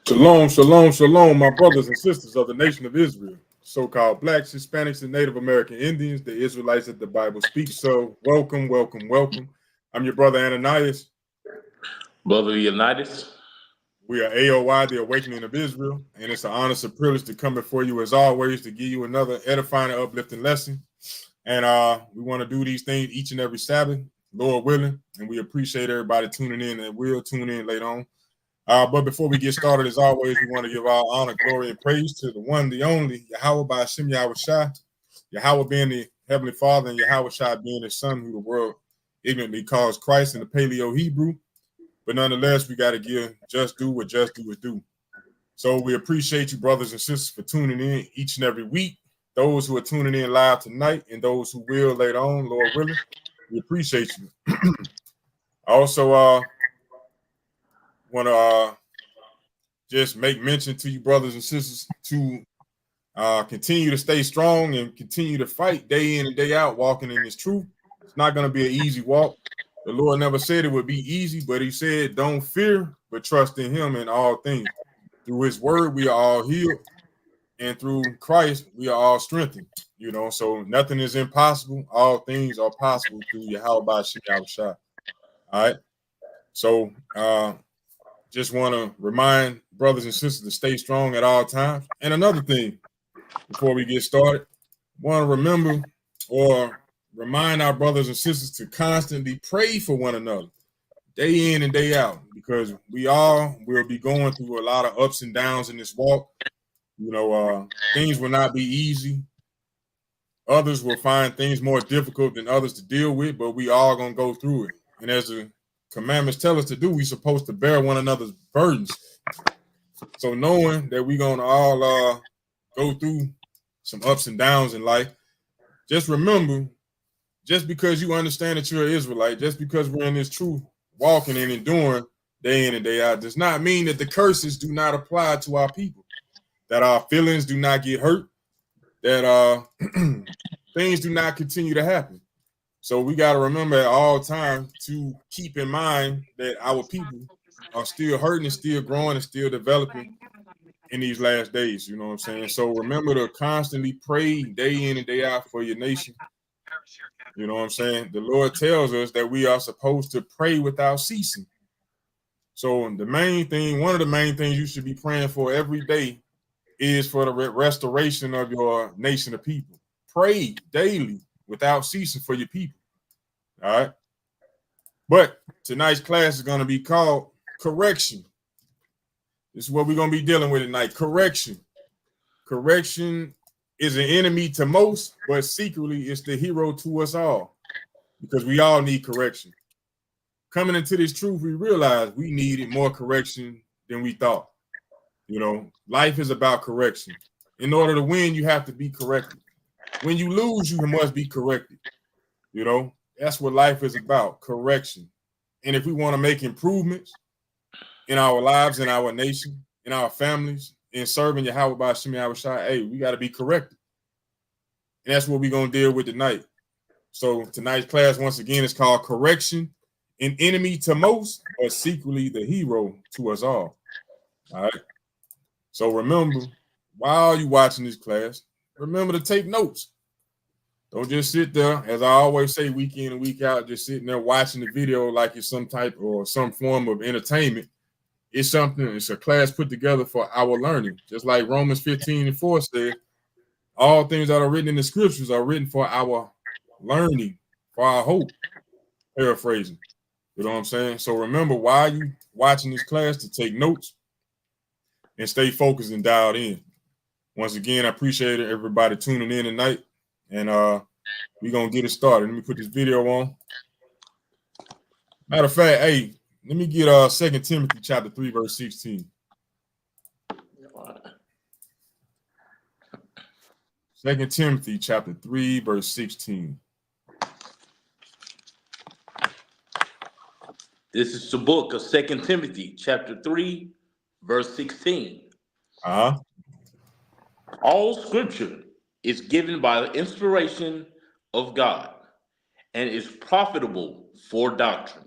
Shalom, shalom, shalom, my brothers and sisters of the nation of Israel, so-called blacks, Hispanics, and Native American Indians, the Israelites that the Bible speaks. So welcome, welcome, welcome. I'm your brother Ananias. Brother Unitas. We are A.O.I, the Awakening of Israel, and it's an honor and privilege to come before you as always to give you another edifying and uplifting lesson. And we want to do these things each and every Sabbath, Lord willing, and we appreciate everybody tuning in and will tune in later on. But before we get started, as always, we want to give all honor, glory, and praise to the one, the only, Yahweh by Hashem Yahweh Shai, Yahweh being the Heavenly Father, and Yahweh Shai being His Son, who the world ignorantly calls Christ in the Paleo Hebrew. But nonetheless, we got to give just due what just due is due. So we appreciate you, brothers and sisters, for tuning in each and every week. Those who are tuning in live tonight and those who will later on, Lord willing, we appreciate you. Also, want to just make mention to you, brothers and sisters, to continue to stay strong and continue to fight day in and day out, walking in this truth. It's not going to be an easy walk. The Lord never said it would be easy, but He said, don't fear, but trust in Him in all things. Through His word, we are all healed, and through Christ, we are all strengthened. You know, so nothing is impossible. All things are possible through Yahweh by Shai. All right. So, just want to remind brothers and sisters to stay strong at all times. And another thing, before we get started, want to remember or remind our brothers and sisters to constantly pray for one another, day in and day out, because we all will be going through a lot of ups and downs in this walk. You know, things will not be easy. Others will find things more difficult than others to deal with, but we all gonna go through it. And as the commandments tell us to do, we're supposed to bear one another's burdens. So knowing that we're gonna all go through some ups and downs in life, just remember, just because you understand that you're an Israelite, just because we're in this truth, walking and enduring day in and day out, does not mean that the curses do not apply to our people, that our feelings do not get hurt, that things do not continue to happen. So we got to remember at all times to keep in mind that our people are still hurting and still growing and still developing in these last days. You know what I'm saying? So remember to constantly pray day in and day out for your nation. You know what I'm saying? The Lord tells us that we are supposed to pray without ceasing. So the main thing, one of the main things you should be praying for every day is for the restoration of your nation of people. Pray daily without ceasing for your people. All right. But tonight's class is going to be called correction. This is what we're going to be dealing with tonight. Correction. Correction is an enemy to most, but secretly it's the hero to us all, because we all need correction. Coming into this truth, we realized we needed more correction than we thought. You know, life is about correction. In order to win, you have to be corrected. When you lose, you must be corrected. You know, that's what life is about, correction. And if we want to make improvements in our lives, in our nation, in our families, in serving Yahweh by Hashem Yahweh Shai, hey, we got to be corrected. And that's what we're going to deal with tonight. So tonight's class, once again, is called Correction, an enemy to most, but secretly the hero to us all. All right. So remember, while you're watching this class, remember to take notes. Don't just sit there, as I always say, week in and week out, just sitting there watching the video like it's some type or some form of entertainment. It's something, it's a class put together for our learning. Just like Romans 15:4 says, all things that are written in the scriptures are written for our learning, for our hope. Paraphrasing. You know what I'm saying? So remember, while you watching this class, to take notes and stay focused and dialed in. Once again, I appreciate everybody tuning in tonight. And we're going to get it started. Let me put this video on. Matter of fact, hey, let me get 2 Timothy chapter 3, verse 16. 2 Timothy chapter 3, verse 16. This is the book of 2 Timothy chapter 3, verse 16. Uh-huh. All scripture is given by the inspiration of God and is profitable for doctrine,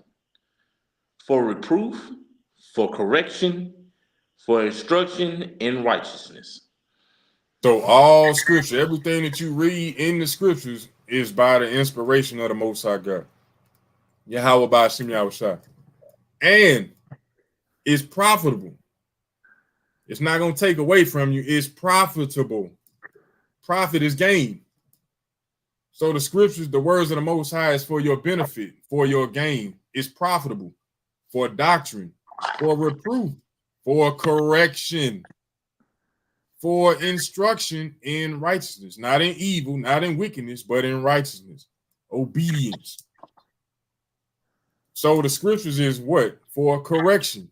for reproof, for correction, for instruction in righteousness. So all scripture, everything that you read in the scriptures is by the inspiration of the Most High God. Yahweh by Shem Yahushua. And it's profitable. It's not going to take away from you. It's profitable. Profit is gain. So the scriptures, the words of the Most High is for your benefit, for your gain. It's profitable for doctrine, for reproof, for correction, for instruction in righteousness, not in evil, not in wickedness, but in righteousness, obedience. So the scriptures is what? For correction.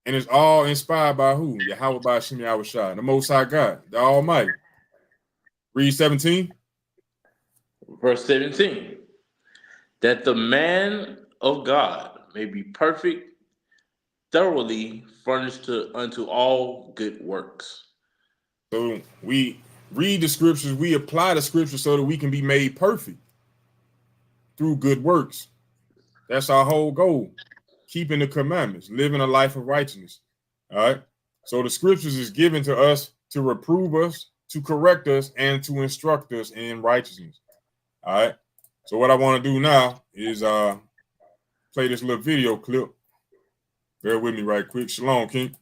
And it's all inspired by who? Yahweh by Shem Yahushua, the Most High God, the Almighty. Read 17. Verse 17. That the man of God may be perfect, thoroughly furnished unto all good works. So we read the scriptures, we apply the scriptures so that we can be made perfect through good works. That's our whole goal. Keeping the commandments, living a life of righteousness. All right. So the scriptures is given to us to reprove us, to correct us, and to instruct us in righteousness. All right. So what I want to do now is play this little video clip. Bear with me right quick. Shalom, King.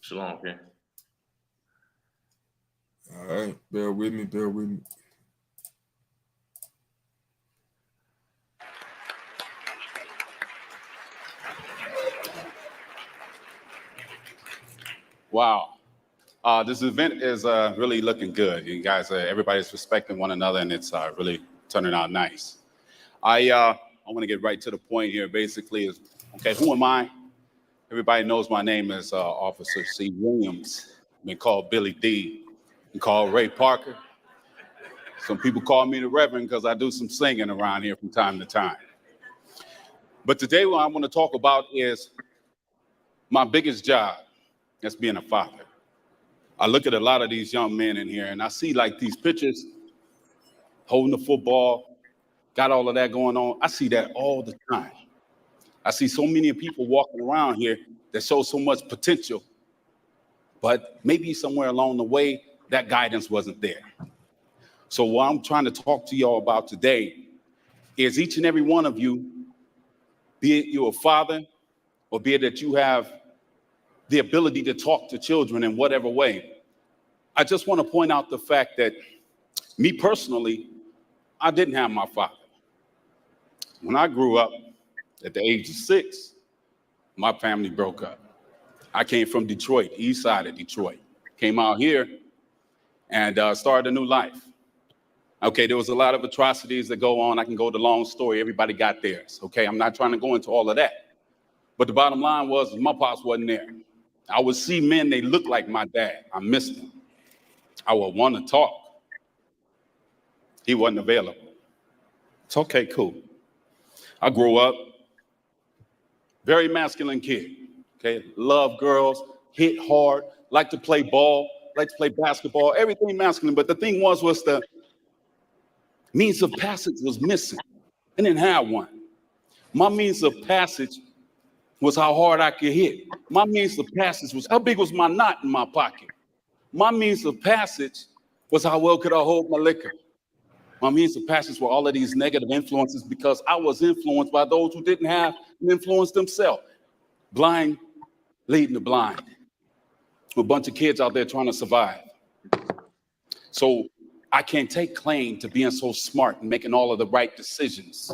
Shalom, okay. All right. Bear with me. Bear with me. Wow. This event is really looking good. You guys, everybody's respecting one another, and it's really turning out nice. I want to get right to the point here. Basically, is okay. Who am I? Everybody knows my name is Officer C. Williams. I've been called Billy D. I'm called Ray Parker. Some people call me the Reverend because I do some singing around here from time to time. But today, what I want to talk about is my biggest job. That's being a father. I look at a lot of these young men in here and I see like these pictures holding the football, got all of that going on. I see that all the time. I see so many people walking around here that show so much potential, but maybe somewhere along the way, that guidance wasn't there. So what I'm trying to talk to y'all about today is each and every one of you, be it you're a father or be it that you have the ability to talk to children in whatever way. I just want to point out the fact that me personally, I didn't have my father. When I grew up at the age of 6, my family broke up. I came from Detroit, east side of Detroit. Came out here and started a new life. Okay, there was a lot of atrocities that go on. I can go the long story. Everybody got theirs. Okay, I'm not trying to go into all of that. But the bottom line was my pops wasn't there. I would see men, they looked like my dad. I missed them. I would want to talk. He wasn't available. It's okay, cool. I grew up, very masculine kid. Okay, love girls, hit hard, like to play ball, like to play basketball, everything masculine. But the thing was the means of passage was missing. I didn't have one. My means of passage was how hard I could hit. My means of passage was how big was my knot in my pocket. My means of passage was how well could I hold my liquor. My means of passage were all of these negative influences because I was influenced by those who didn't have an influence themselves. Blind leading the blind. A bunch of kids out there trying to survive. So I can't take claim to being so smart and making all of the right decisions.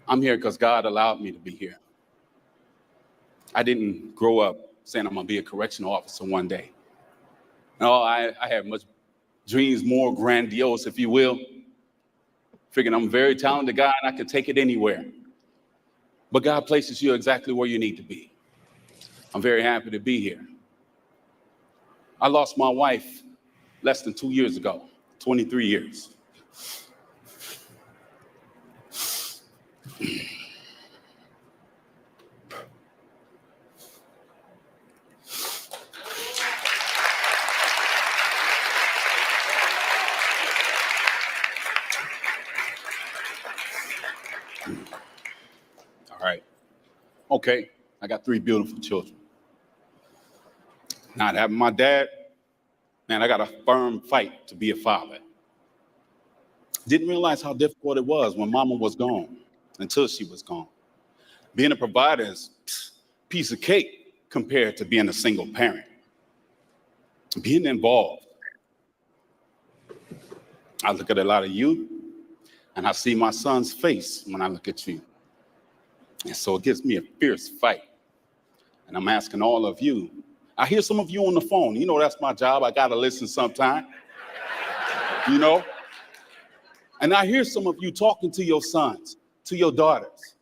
I'm here because God allowed me to be here. I didn't grow up saying I'm going to be a correctional officer one day. No, I had much dreams, more grandiose, if you will. Figuring I'm a very talented guy and I could take it anywhere. But God places you exactly where you need to be. I'm very happy to be here. I lost my wife less than 2 years ago, 23 years. All right. Okay, I got 3 beautiful children. Not having my dad, man, I got a firm fight to be a father. Didn't realize how difficult it was when mama was gone until she was gone. Being a provider is a piece of cake compared to being a single parent. Being involved. I look at a lot of you and I see my son's face when I look at you. And so it gives me a fierce fight. And I'm asking all of you. I hear some of you on the phone. You know, that's my job. I got to listen sometime. You know? And I hear some of you talking to your sons, to your daughters.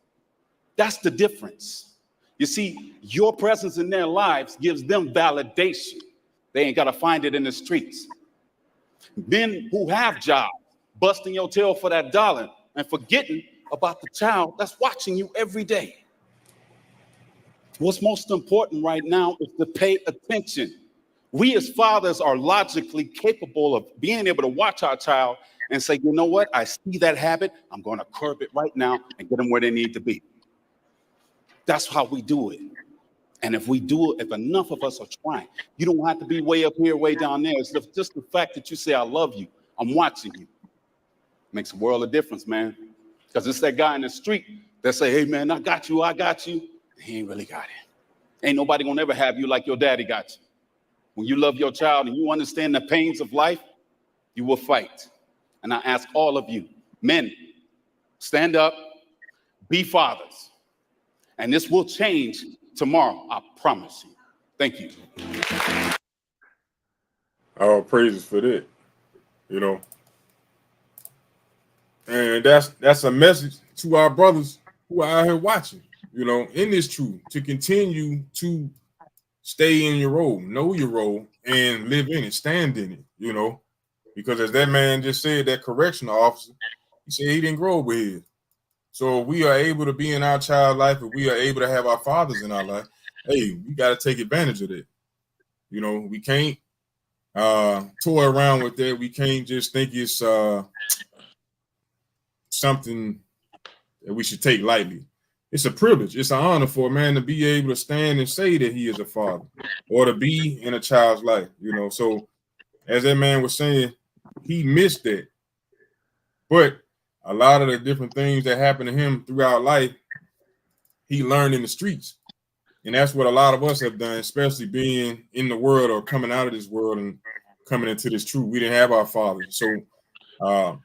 That's the difference. You see, your presence in their lives gives them validation. They ain't got to find it in the streets. Men who have jobs, busting your tail for that dollar and forgetting about the child that's watching you every day. What's most important right now is to pay attention. We as fathers are logically capable of being able to watch our child and say, you know what? I see that habit. I'm going to curb it right now and get them where they need to be. That's how we do it. And if we do it, if enough of us are trying, you don't have to be way up here, way down there. It's just the fact that you say, I love you. I'm watching you. Makes a world of difference, man. Because it's that guy in the street that say, hey, man, I got you. He ain't really got it. Ain't nobody gonna ever have you like your daddy got you. When you love your child and you understand the pains of life, you will fight. And I ask all of you, men, stand up, be fathers. And this will change tomorrow, I promise you. Thank you. All praises for that, you know. And that's a message to our brothers who are out here watching, you know, in this truth, to continue to stay in your role, know your role, and live in it, stand in it, you know, because as that man just said, that correctional officer, he said he didn't grow up with his. So if we are able to be in our child life, if we are able to have our fathers in our life, hey, we got to take advantage of that. You know, we can't toy around with that. We can't just think it's something that we should take lightly. It's a privilege. It's an honor for a man to be able to stand and say that he is a father or to be in a child's life, you know. So as that man was saying, he missed that. But a lot of the different things that happened to him throughout life, he learned in the streets. And that's what a lot of us have done, especially being in the world or coming out of this world and coming into this truth. We didn't have our fathers. So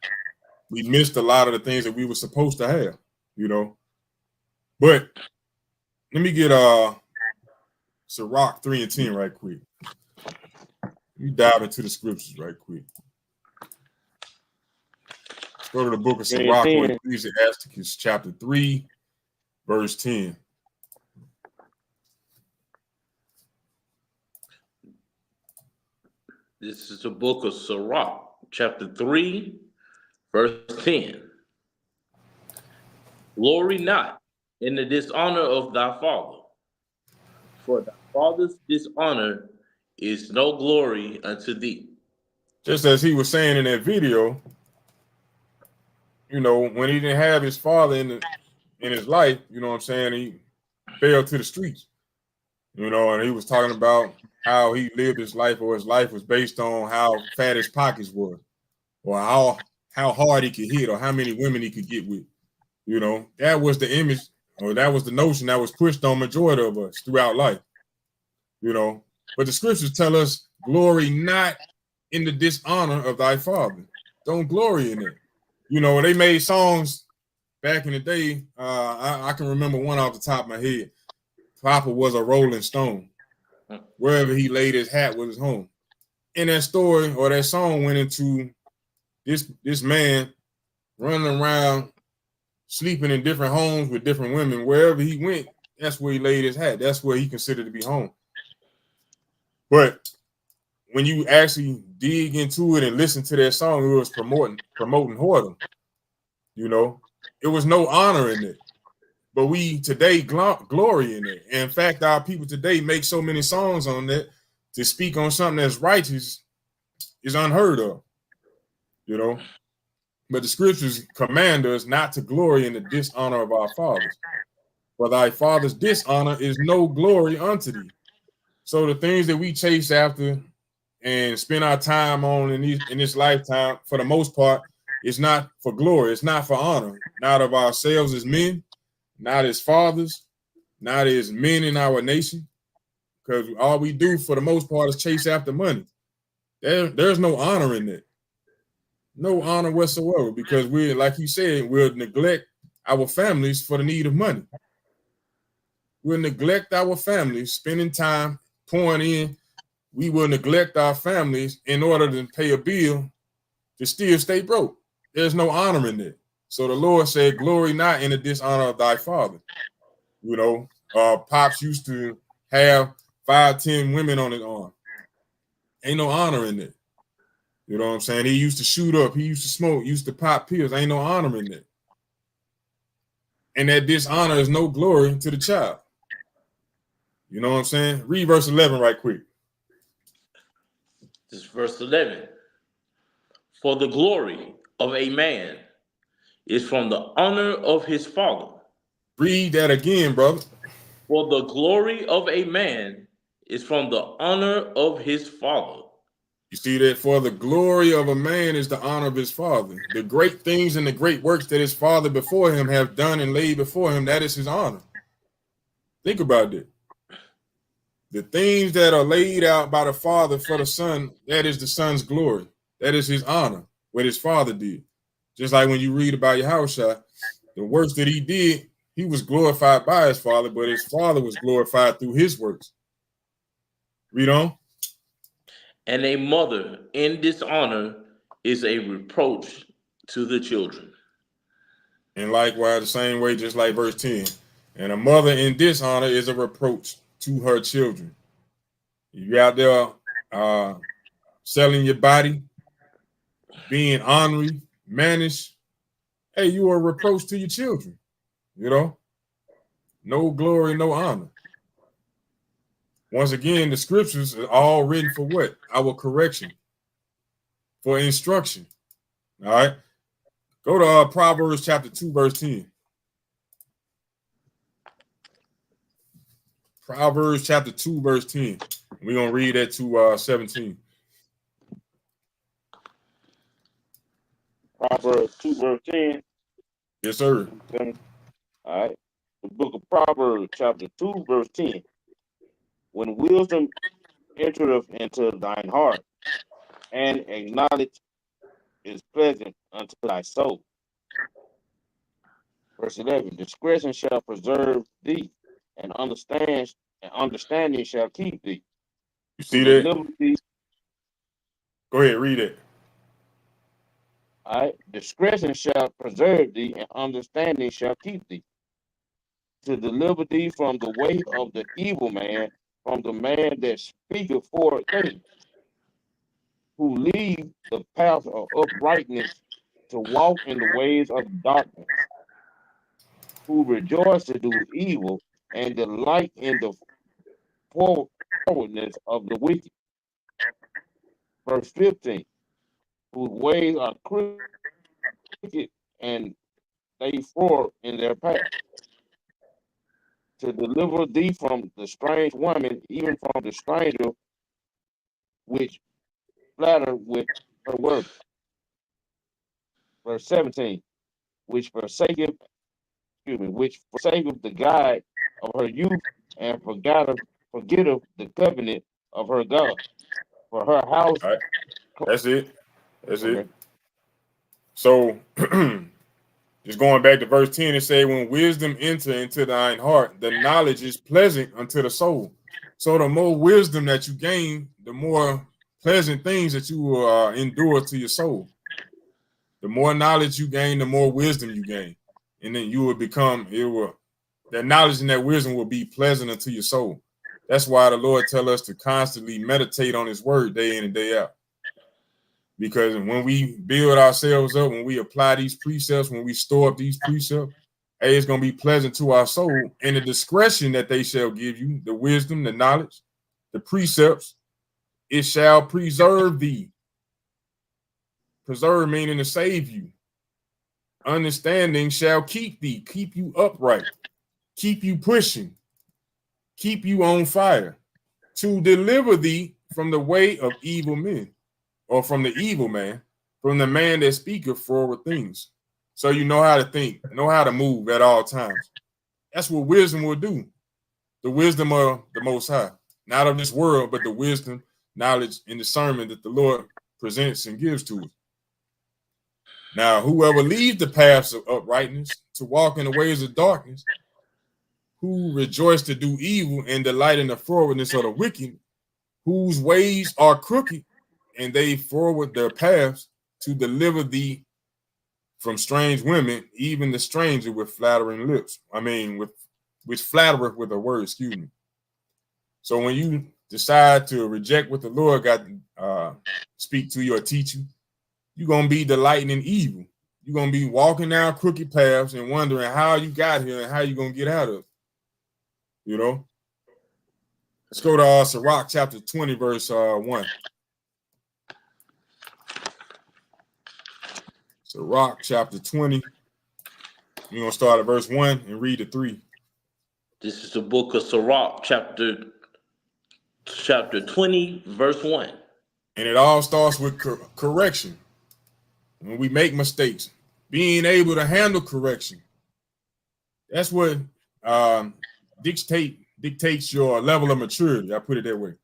we missed a lot of the things that we were supposed to have, you know. But let me get Sirach 3:10 right quick. You dive into the scriptures right quick. Let's go to the book of Sirach or Ecclesiasticus chapter 3, verse 10. This is the book of Sirach, chapter 3, verse 10. Glory not in the dishonor of thy father, for thy father's dishonor is no glory unto thee. Just as he was saying in that video, you know, when he didn't have his father in his life, you know what I'm saying, he fell to the streets, you know, and he was talking about how he lived his life, or his life was based on how fat his pockets were, or how hard he could hit, or how many women he could get with. You know, that was the image, or that was the notion that was pushed on majority of us throughout life. You know, but the scriptures tell us, glory not in the dishonor of thy father. Don't glory in it. You know, they made songs back in the day. I can remember one off the top of my head. Papa was a rolling stone. Wherever he laid his hat was his home. And that story or that song went into this man running around, sleeping in different homes with different women. Wherever he went, that's where he laid his hat. That's where he considered to be home. But when you actually dig into it and listen to that song, it was promoting whoredom. You know, it was no honor in it. But we today glory in it. And in fact, our people today make so many songs on that to speak on something that's righteous is unheard of. You know, but the scriptures command us not to glory in the dishonor of our fathers. For thy father's dishonor is no glory unto thee. So the things that we chase after and spend our time on in this lifetime, for the most part, it's not for glory. It's not for honor. Not of ourselves as men, not as fathers, not as men in our nation. Because all we do for the most part is chase after money. There's no honor in that. No honor whatsoever, because we're, like he said, we'll neglect our families for the need of money. We'll neglect our families, spending time pouring in. We will neglect our families in order to pay a bill to still stay broke. There's no honor in that. So the Lord said, glory not in the dishonor of thy father. You know, Pops used to have 5, 10 women on his arm. Ain't no honor in that. You know what I'm saying? He used to shoot up. He used to smoke. Used to pop pills. Ain't no honor in that. And that dishonor is no glory to the child. You know what I'm saying? Read verse 11 right quick. This is verse 11. For the glory of a man is from the honor of his father. Read that again, brother. For the glory of a man is from the honor of his father. You see that? For the glory of a man is the honor of his father. The great things and the great works that his father before him have done and laid before him, that is his honor. Think about that. The things that are laid out by the father for the son, that is the son's glory. That is his honor, what his father did. Just like when you read about Yahushua, the works that he did, he was glorified by his father, but his father was glorified through his works. Read on. And a mother in dishonor is a reproach to the children. And likewise, the same way, just like verse 10. And a mother in dishonor is a reproach to her children. You out there selling your body, being ornery, mannish, hey, you are a reproach to your children. You know, no glory, no honor. Once again, the scriptures are all written for what? Our correction, for instruction. All right. Go to Proverbs chapter 2, verse 10. Proverbs chapter 2, verse 10. We're going to read that to 17. Proverbs 2, verse 10. Yes, sir. All right. The book of Proverbs, chapter 2, verse 10. When wisdom entereth into thine heart, and acknowledge is pleasant unto thy soul. Verse 11. Discretion shall preserve thee, and understanding shall keep thee. You see that? Thee, go ahead, read it. All right. Discretion shall preserve thee, and understanding shall keep thee, to deliver thee from the way of the evil man, from the man that speaketh forward things, who leave the path of uprightness to walk in the ways of darkness, who rejoice to do evil and delight in the forwardness of the wicked. Verse 15, whose ways are crooked and they forward in their path, to deliver thee from the strange woman, even from the stranger which flatter with her word. Verse 17, which forsaketh the guide of her youth, and forgetteth the covenant of her God. For her house. All right. That's it. That's okay. It. So just going back to verse 10, it said, when wisdom enter into thine heart, the knowledge is pleasant unto the soul. So the more wisdom that you gain, the more pleasant things that you will endure to your soul. The more knowledge you gain, the more wisdom you gain. And then you will become, that knowledge and that wisdom will be pleasant unto your soul. That's why the Lord tells us to constantly meditate on his word day in and day out. Because when we build ourselves up, when we apply these precepts, when we store up these precepts, hey, it's going to be pleasant to our soul. And the discretion that they shall give you, the wisdom, the knowledge, the precepts, it shall preserve thee. Preserve meaning to save you. Understanding shall keep thee, keep you upright, keep you pushing, keep you on fire. to deliver thee from the way of evil men, or from the evil man, from the man that speaketh forward things. So you know how to think, know how to move at all times. That's what wisdom will do. The wisdom of the Most High, not of this world, but the wisdom, knowledge, and discernment that the Lord presents and gives to us. Now, whoever leaves the paths of uprightness to walk in the ways of darkness, who rejoice to do evil and delight in the forwardness of the wicked, whose ways are crooked, and they forward their paths to deliver thee from strange women, even the stranger with flattering lips. I mean, with flattereth with a word, excuse me. So when you decide to reject what the Lord got speak to you or teach you, you're going to be delighting in evil. You're going to be walking down crooked paths and wondering how you got here and how you're going to get out of it. You know? Let's go to Sirach chapter 20, verse 1. Sirach chapter 20. We're going to start at verse 1 and read to 3. This is the book of Sirach, chapter 20, verse 1. And it all starts with correction. When we make mistakes, being able to handle correction. That's what dictates your level of maturity. I put it that way.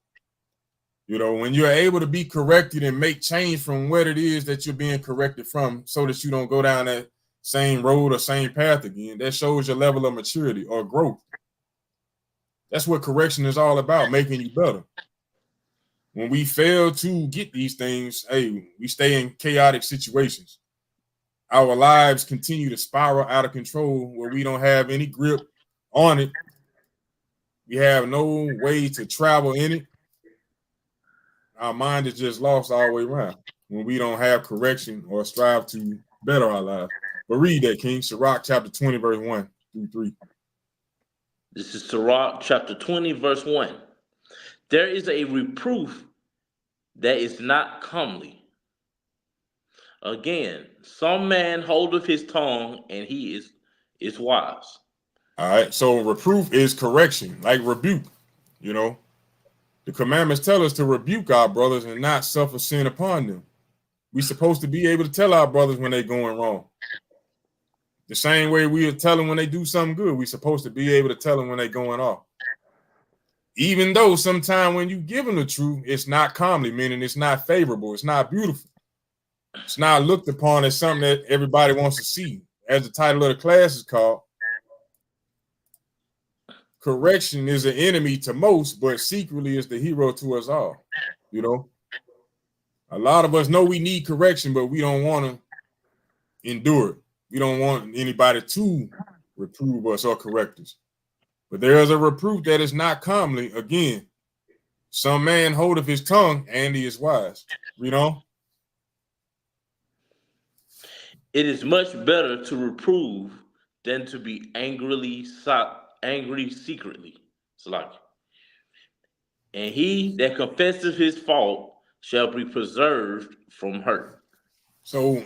You know, when you're able to be corrected and make change from what it is that you're being corrected from, so that you don't go down that same road or same path again, that shows your level of maturity or growth. That's what correction is all about, making you better. When we fail to get these things, hey, we stay in chaotic situations. Our lives continue to spiral out of control where we don't have any grip on it. We have no way to travel in it. Our mind is just lost all the way around when we don't have correction or strive to better our lives. But read that, King. Sirach chapter 20, verse 1 through 3. This is Sirach chapter 20, verse 1. There is a reproof that is not comely. Again, some man holdeth his tongue, and he is wise. All right. So reproof is correction, like rebuke. You know, the commandments tell us to rebuke our brothers and not suffer sin upon them. We're supposed to be able to tell our brothers when they're going wrong. The same way we are telling when they do something good, we're supposed to be able to tell them when they're going off. Even though sometimes when you give them the truth, it's not comely, meaning it's not favorable, it's not beautiful. It's not looked upon as something that everybody wants to see. As the title of the class is called, correction is an enemy to most, but secretly is the hero to us all. You know, a lot of us know we need correction, but we don't want to endure it. We don't want anybody to reprove us or correct us. But there is a reproof that is not comely. Again, some man holdeth his tongue, and he is wise. You know? It is much better to reprove than to be angry secretly. It's like, and he that confesseth his fault shall be preserved from hurt. So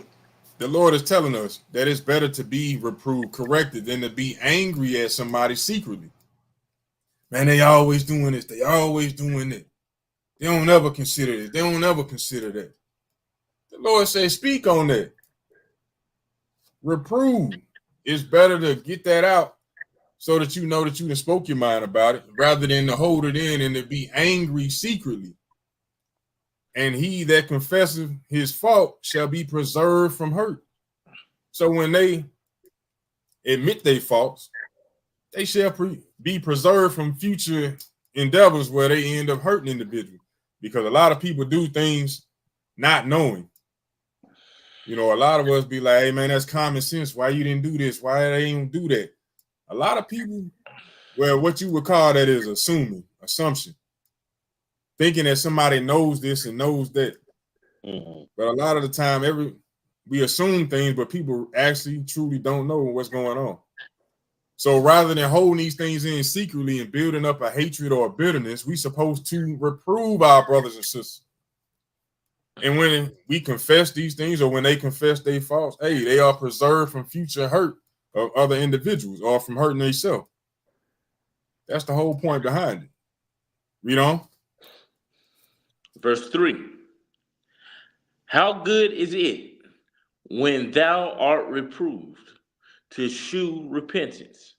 the Lord is telling us that it's better to be reproved, corrected, than to be angry at somebody secretly. Man, they always doing this. They always doing it. They don't ever consider it. They don't ever consider that. The Lord says, speak on that. Reprove. It's better to get that out so that you know that you done spoke your mind about it, rather than to hold it in and to be angry secretly. And he that confesseth his fault shall be preserved from hurt. So when they admit their faults, they shall be preserved from future endeavors where they end up hurting individuals. Because a lot of people do things not knowing. You know, a lot of us be like, hey, man, that's common sense. Why you didn't do this? Why they didn't do that? A lot of people, well, what you would call that is assumption. Thinking that somebody knows this and knows that. Mm-hmm. But a lot of the time, we assume things, but people actually truly don't know what's going on. So rather than holding these things in secretly and building up a hatred or a bitterness, we're supposed to reprove our brothers and sisters. And when we confess these things, or when they confess their faults, hey, they are preserved from future hurt of other individuals or from hurting themselves. That's the whole point behind it. You know? Verse 3. How good is it when thou art reproved to shew repentance?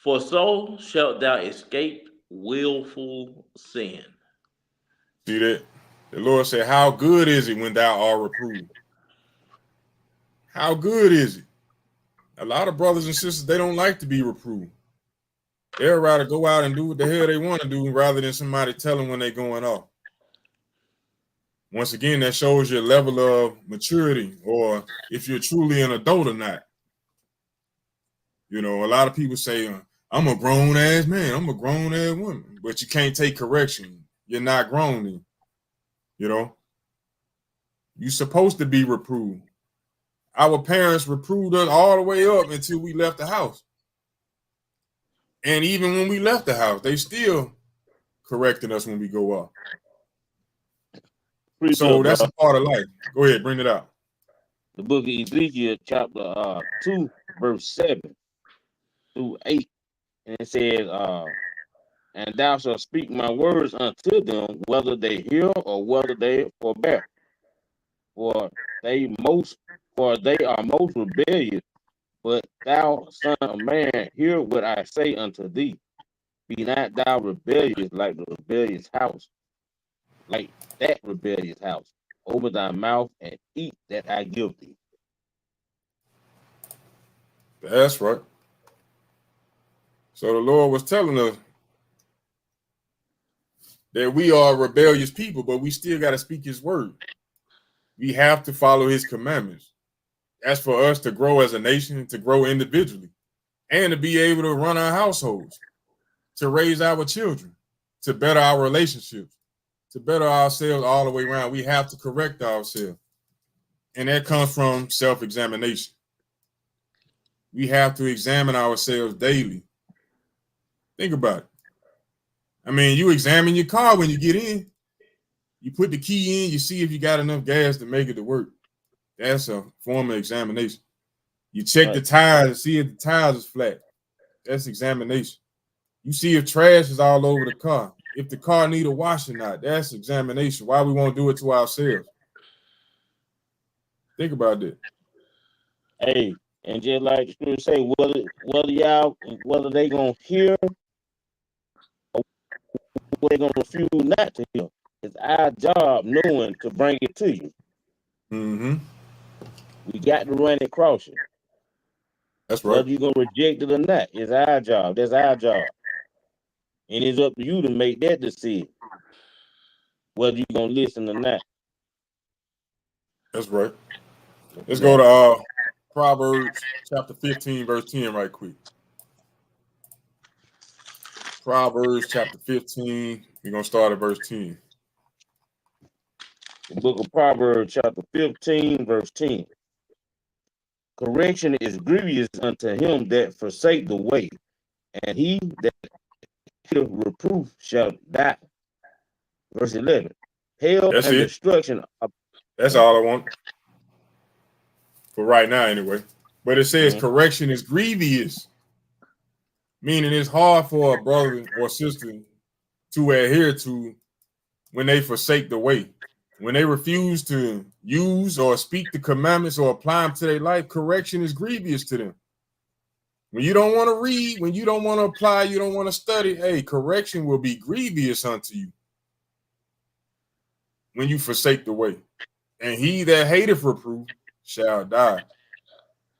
For so shalt thou escape willful sin. See that? The Lord said, how good is it when thou art reproved? How good is it? A lot of brothers and sisters, they don't like to be reproved. They'd rather go out and do what the hell they want to do rather than somebody tell them when they're going off. Once again, that shows your level of maturity or if you're truly an adult or not. You know, a lot of people say, I'm a grown ass man, I'm a grown ass woman, but you can't take correction. You're not grown then. You know, you're supposed to be reproved. Our parents reproved us all the way up until we left the house. And even when we left the house, they still correcting us when we go up. So that's a part of life. Go ahead, bring it out. The book of Ezekiel, chapter 2, verse 7 through 8. And it says, and thou shalt speak my words unto them, whether they hear or whether they forbear. For they are most rebellious. But thou, son of man, hear what I say unto thee. Be not thou rebellious like the rebellious house, like that rebellious house. Open thy mouth and eat that I give thee. That's right. So the Lord was telling us that we are rebellious people, but we still got to speak his word. We have to follow his commandments. That's for us to grow as a nation, to grow individually, and to be able to run our households, to raise our children, to better our relationships, to better ourselves all the way around. We have to correct ourselves. And that comes from self-examination. We have to examine ourselves daily. Think about it. I mean, you examine your car when you get in. You put the key in, you see if you got enough gas to make it to work. That's a form of examination. You check the tires to see if the tires is flat. That's examination. You see if trash is all over the car. If the car need a wash or not, that's examination. Why we won't do it to ourselves? Think about that. Hey, and just like the scripture say, whether they gonna hear or whether they gonna refuse not to hear. It's our job knowing to bring it to you. Mm-hmm. We got to run it across you. That's right. Whether you're gonna reject it or not, it's our job. That's our job. And it's up to you to make that decision. Whether you're gonna listen or not. That's right. Let's go to Proverbs chapter 15, verse 10 right quick. Proverbs chapter 15. We're going to start at verse 10. The book of Proverbs chapter 15, verse 10. Correction is grievous unto him that forsake the way, and he that heareth reproof shall die. Verse 11. Hell That's and it. destruction. That's all I want. For right now, anyway. But it says correction is grievous, meaning it's hard for a brother or sister to adhere to when they forsake the way. When they refuse to use or speak the commandments or apply them to their life, correction is grievous to them. When you don't want to read, when you don't want to apply, you don't want to study, hey, correction will be grievous unto you when you forsake the way. And he that hateth reproof shall die.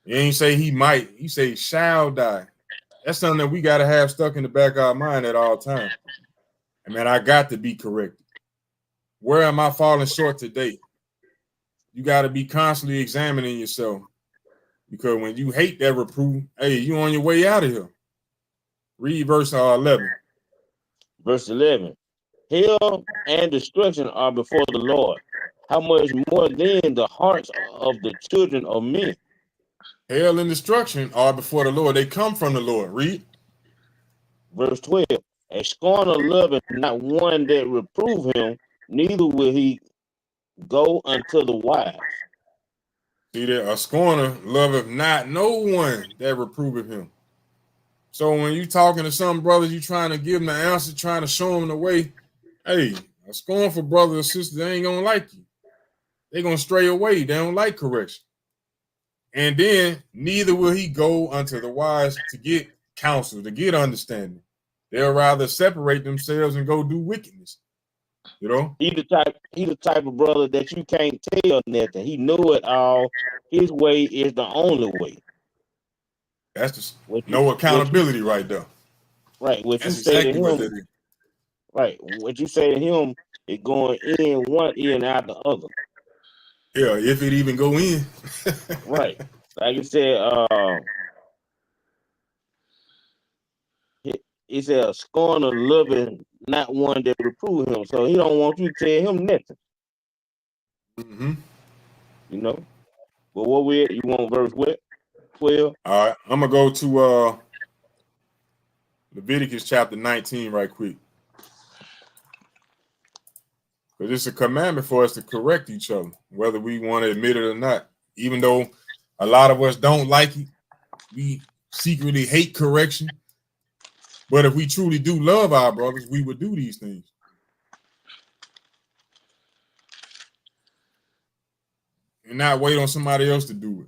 He ain't say he might, he say shall die. That's something that we got to have stuck in the back of our mind at all times. I mean, I got to be corrected. Where am I falling short today? You got to be constantly examining yourself, because when you hate that reproof, hey, you on your way out of here. Read verse 11. Verse 11. Hell and destruction are before the Lord. How much more then the hearts of the children of men? Hell and destruction are before the Lord. They come from the Lord. Read. Verse 12. A scorner loveth not one that reprove him, neither will he go unto the wise. See that? A scorner loveth not no one that reproveth him. So when you talking to some brothers, you trying to give them the answer, trying to show them the way. Hey, A scornful brother or sister, they ain't gonna like you. They're gonna stray away. They don't like correction. And then neither will he go unto the wise to get counsel, to get understanding. They'll rather separate themselves and go do wickedness. You know? He the type of brother that you can't tell nothing. He know it all. His way is the only way. That's just What you, no accountability right there. right. What you That's say to exactly what him, that is. right. What you say to him is going in one ear and out the other. Yeah, if it even go in. Right. Like you said, he said a scorner loving, not one that reprove him. So he don't want you to tell him nothing. Mm-hmm. You know. But what we you want verse what? 12? All right, I'm gonna go to Leviticus chapter 19 right quick. Because it's a commandment for us to correct each other, whether we want to admit it or not. Even though a lot of us don't like it, we secretly hate correction. But if we truly do love our brothers, we would do these things. And not wait on somebody else to do it.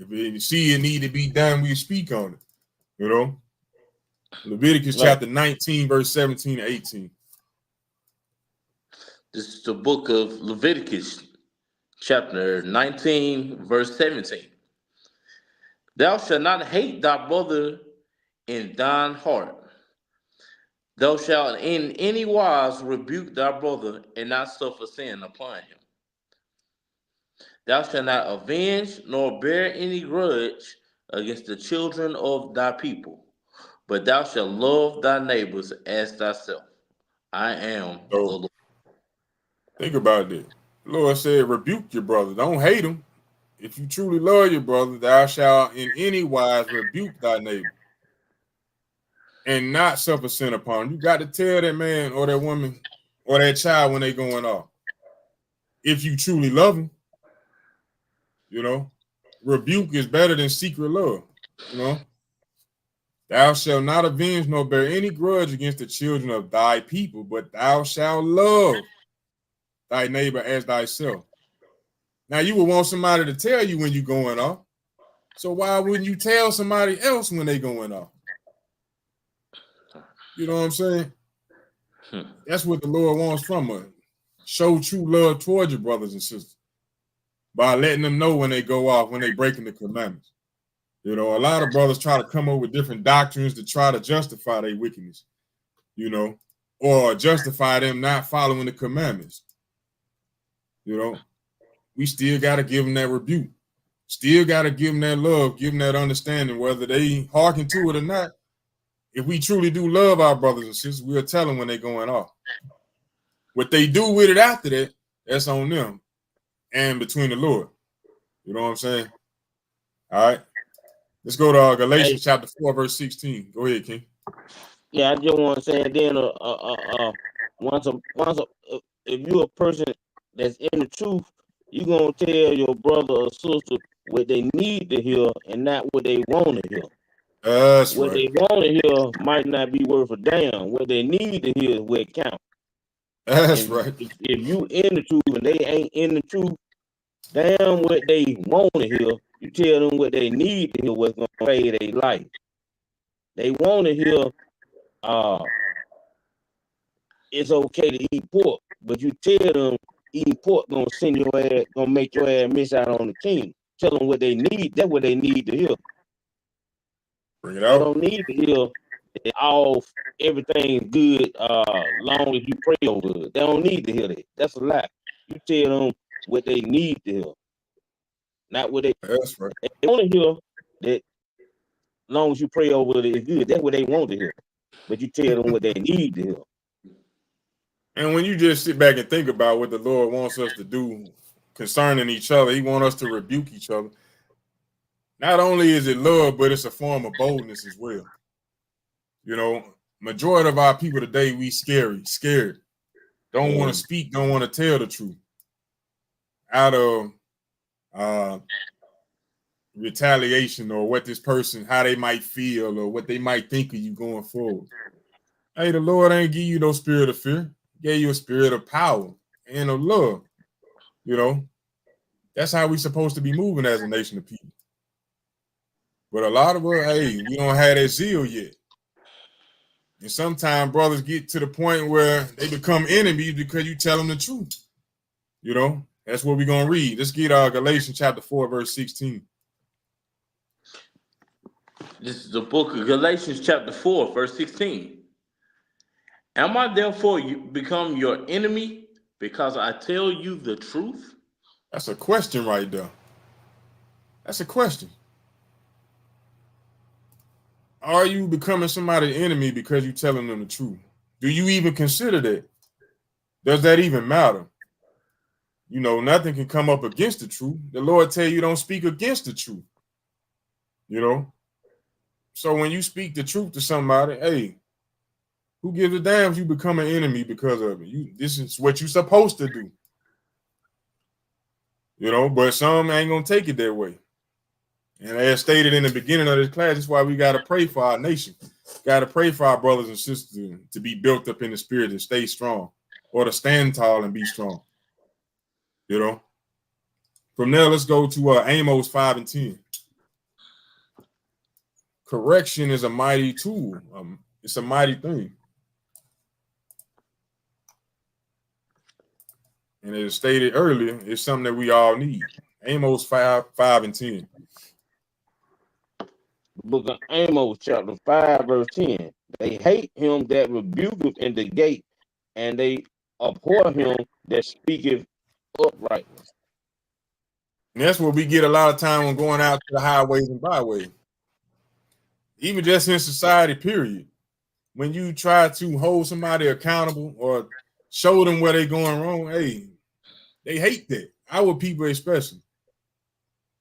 If we see it need to be done, we speak on it. You know? Leviticus Right. chapter 19, verse 17 to 18. This is the book of Leviticus, chapter 19, verse 17. Thou shalt not hate thy brother in thine heart. Thou shalt in any wise rebuke thy brother and not suffer sin upon him. Thou shalt not avenge nor bear any grudge against the children of thy people, but thou shalt love thy neighbors as thyself. I am the So Lord. think about that. The Lord said, rebuke your brother. Don't hate him. If you truly love your brother, thou shalt in any wise rebuke thy neighbor and not suffer sin upon him. You got to tell that man or that woman or that child when they going off. If you truly love them, you know, rebuke is better than secret love, you know. Thou shalt not avenge nor bear any grudge against the children of thy people, but thou shalt love thy neighbor as thyself. Now, you would want somebody to tell you when you're going off. So why wouldn't you tell somebody else when they going off? You know what I'm saying? That's what the Lord wants from us. Show true love towards your brothers and sisters by letting them know when they go off, when they breaking the commandments. You know, a lot of brothers try to come up with different doctrines to try to justify their wickedness, you know, or justify them not following the commandments. You know, we still got to give them that rebuke. Still got to give them that love, give them that understanding, whether they hearken to it or not. If we truly do love our brothers and sisters, we'll tell them when they're going off. What they do with it after that, that's on them and between the Lord. You know what I'm saying? All right. Let's go to Galatians chapter 4, verse 16. Go ahead, King. Yeah, I just want to say then, if you're a person that's in the truth, you're gonna tell your brother or sister what they need to hear and not what they want to hear. That's what right. they want to hear might not be worth a damn. What they need to hear is what it counts. That's And right. if you in the truth and they ain't in the truth, damn what they want to hear, you tell them what they need to hear, what's gonna save their life. They want to hear, it's okay to eat pork, but you tell them eating pork gonna send your ass, gonna make your ass miss out on the kingdom. Tell them what they need. That's what they need to hear. Bring it They out. don't need to hear all everything good long as you pray over it. They don't need to hear that. That's a lie. You tell them what they need to hear, not what That's right. they want to hear. That long as you pray over it is good. That's what they want to hear. But you tell them what they need to hear. And when you just sit back and think about what the Lord wants us to do concerning each other, He wants us to rebuke each other. Not only is it love, but it's a form of boldness as well. You know, majority of our people today, we scared. Don't want to speak, don't want to tell the truth. Out of retaliation or what this person, how they might feel or what they might think of you going forward. Hey, the Lord ain't give you no spirit of fear. He gave you a spirit of power and of love. You know, that's how we're supposed to be moving as a nation of people. But a lot of us, hey, we don't have that zeal yet. And sometimes brothers get to the point where they become enemies because you tell them the truth. You know, that's what we're going to read. Let's get Galatians chapter 4, verse 16. This is the book of Galatians, chapter 4, verse 16. Am I therefore become your enemy because I tell you the truth? That's a question right there. That's a question. Are you becoming somebody's enemy because you're telling them the truth? Do you even consider that? Does that even matter? You know, nothing can come up against the truth. The Lord tell you don't speak against the truth. You know? So when you speak the truth to somebody, hey, who gives a damn if you become an enemy because of it? This is what you're supposed to do. You know, but some ain't gonna take it that way. And as stated in the beginning of this class, that's why we gotta pray for our nation. Gotta pray for our brothers and sisters to be built up in the spirit and stay strong, or to stand tall and be strong. You know. From there, let's go to Amos 5 and 10. Correction is a mighty tool. It's a mighty thing. And as stated earlier, it's something that we all need. Amos 5 and 10. The book of Amos, chapter 5, verse 10. They hate him that rebuketh in the gate, and they abhor him that speaketh uprightly. And that's what we get a lot of time when going out to the highways and byways. Even just in society, period. When you try to hold somebody accountable or show them where they're going wrong, hey, they hate that. Our people especially.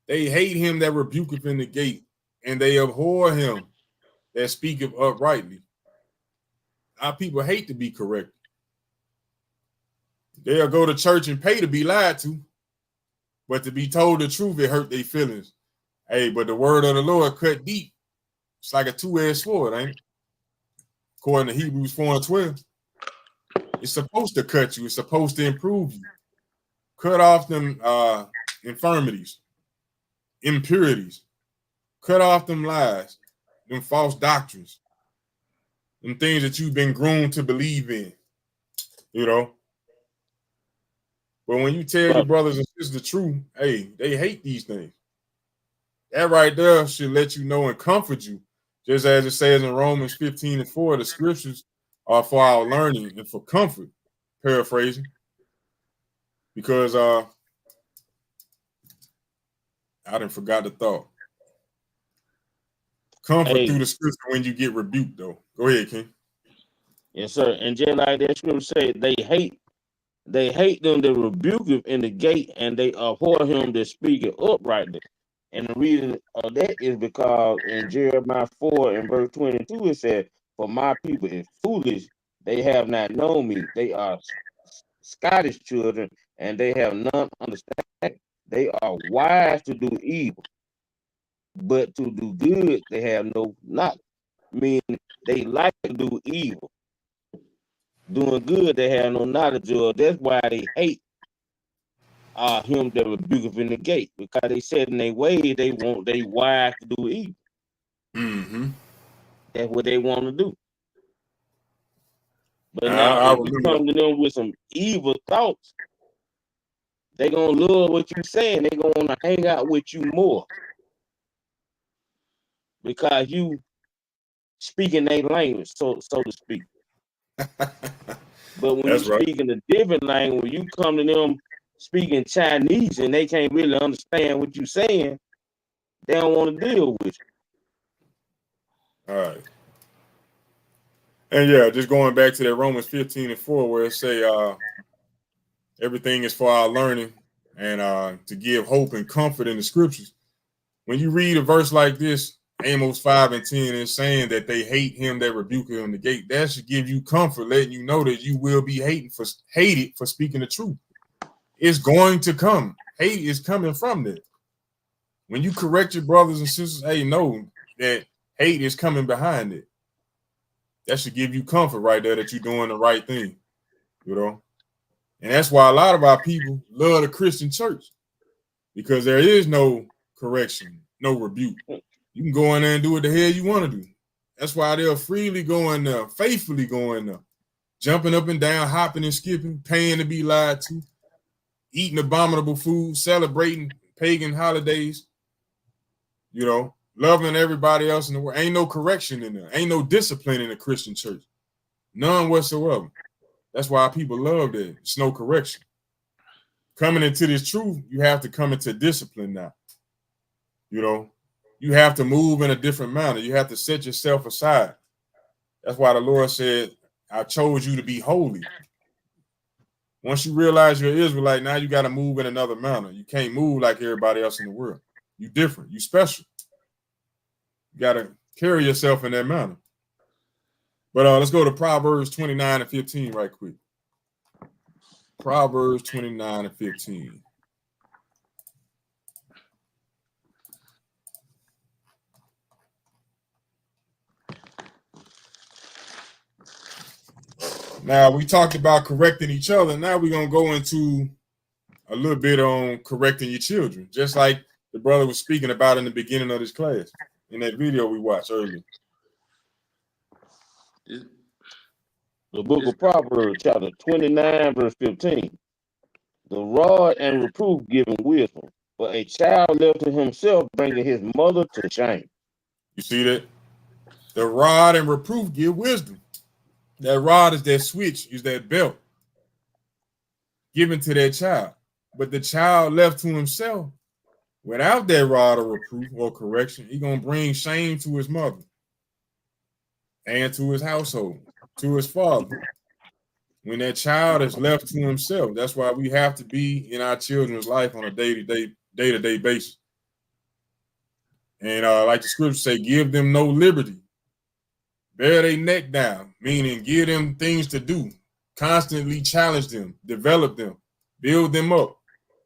They hate him that rebuketh in the gate, and they abhor him that speaketh uprightly. Our people hate to be corrected. They'll go to church and pay to be lied to, but to be told the truth, it hurt their feelings. Hey, but the word of the Lord cut deep. It's like a two-edged sword, ain't it? According to Hebrews 4 and 12. It's supposed to cut you. It's supposed to improve you. Cut off them infirmities, impurities. Cut off them lies, them false doctrines, them things that you've been groomed to believe in, you know. But when you tell your brothers and sisters the truth, hey, they hate these things. That right there should let you know and comfort you. Just as it says in Romans 15 and 4, the scriptures are for our learning and for comfort, paraphrasing. Because I done forgot the thought. Comfort through the scripture when you get rebuked, though. Go ahead, King. Yes, sir. And just like that scripture say, they hate them that rebuketh in the gate, and they abhor him that speaketh uprightly. And the reason of that is because in Jeremiah 4 and verse 22, it said, for my people is foolish, they have not known me. They are Scottish children, and they have none understanding. They are wise to do evil, but to do good, they have no knowledge. Meaning they like to do evil. Doing good, they have no knowledge of. That's why they hate him that rebuketh in the gate, because they said in their way they wise to do evil. Mm-hmm. That's what they want to do. But now, if you come to them with some evil thoughts, they're gonna love what you're saying. They're gonna want to hang out with you more because you speaking their language, so to speak. But when you speak in a different language, you come to them speaking Chinese and they can't really understand what you're saying, they don't want to deal with you. All right. And yeah, just going back to that Romans 15 and 4, where it say everything is for our learning and to give hope and comfort in the scriptures. When you read a verse like this, Amos 5 and 10 is saying that they hate him that rebuketh in the gate. That should give you comfort, letting you know that you will be hated for speaking the truth. It's going to come. Hate is coming from that. When you correct your brothers and sisters, hey, know that hate is coming behind it. That should give you comfort right there that you're doing the right thing. you know. And that's why a lot of our people love the Christian church, because there is no correction, no rebuke. You can go in there and do what the hell you want to do. That's why they'll freely go in there, faithfully go in there, jumping up and down, hopping and skipping, paying to be lied to, eating abominable food, celebrating pagan holidays, you know, loving everybody else in the world. Ain't no correction in there. Ain't no discipline in the Christian church. None whatsoever. That's why people love that. It's no correction. Coming into this truth, you have to come into discipline now. You know, you have to move in a different manner. You have to set yourself aside. That's why the Lord said, I chose you to be holy. Once you realize you're Israelite, now you got to move in another manner. You can't move like everybody else in the world. You different. You special. You got to carry yourself in that manner. But let's go to Proverbs 29 and 15 right quick. Proverbs 29 and 15. Now, we talked about correcting each other. Now we're going to go into a little bit on correcting your children, just like the brother was speaking about in the beginning of this class, in that video we watched earlier. The book of Proverbs, chapter 29, verse 15. The rod and reproof giving wisdom, but a child left to himself bringing his mother to shame. You see that? The rod and reproof give wisdom. That rod is that switch, is that belt given to that child. But the child left to himself without that rod or reproof or correction, he's going to bring shame to his mother and to his household, to his father. When that child is left to himself, that's why we have to be in our children's life on a day-to-day basis. And like the scriptures say, give them no liberty. Bear their neck down, meaning give them things to do. Constantly challenge them, develop them, build them up.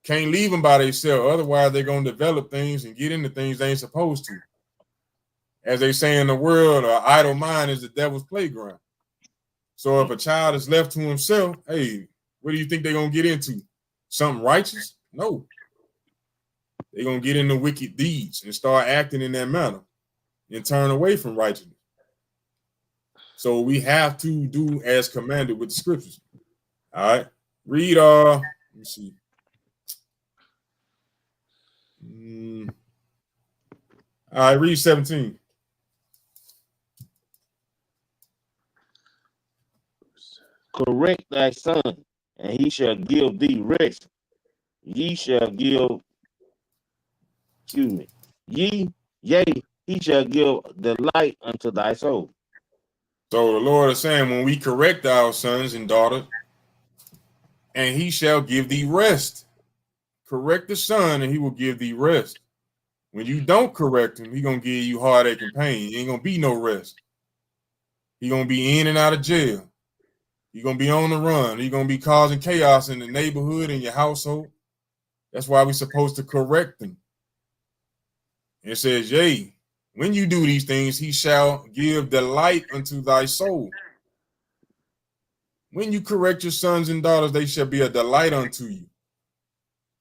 Can't leave them by themselves. Otherwise, they're going to develop things and get into things they ain't supposed to. As they say in the world, an idle mind is the devil's playground. So if a child is left to himself, hey, what do you think they're going to get into? Something righteous? No. They're going to get into wicked deeds and start acting in that manner and turn away from righteousness. So we have to do as commanded with the scriptures. All right. Read, let me see. All right, read 17. Correct thy son, and he shall give thee rest. Ye shall give, yea, he shall give delight unto thy soul. So the Lord is saying, when we correct our sons and daughters, and he shall give thee rest. Correct the son, and he will give thee rest. When you don't correct him, he's going to give you heartache and pain. Ain't going to be no rest. He's going to be in and out of jail. You're going to be on the run. You're going to be causing chaos in the neighborhood, in your household. That's why we're supposed to correct them. And it says, yea, when you do these things, he shall give delight unto thy soul. When you correct your sons and daughters, they shall be a delight unto you.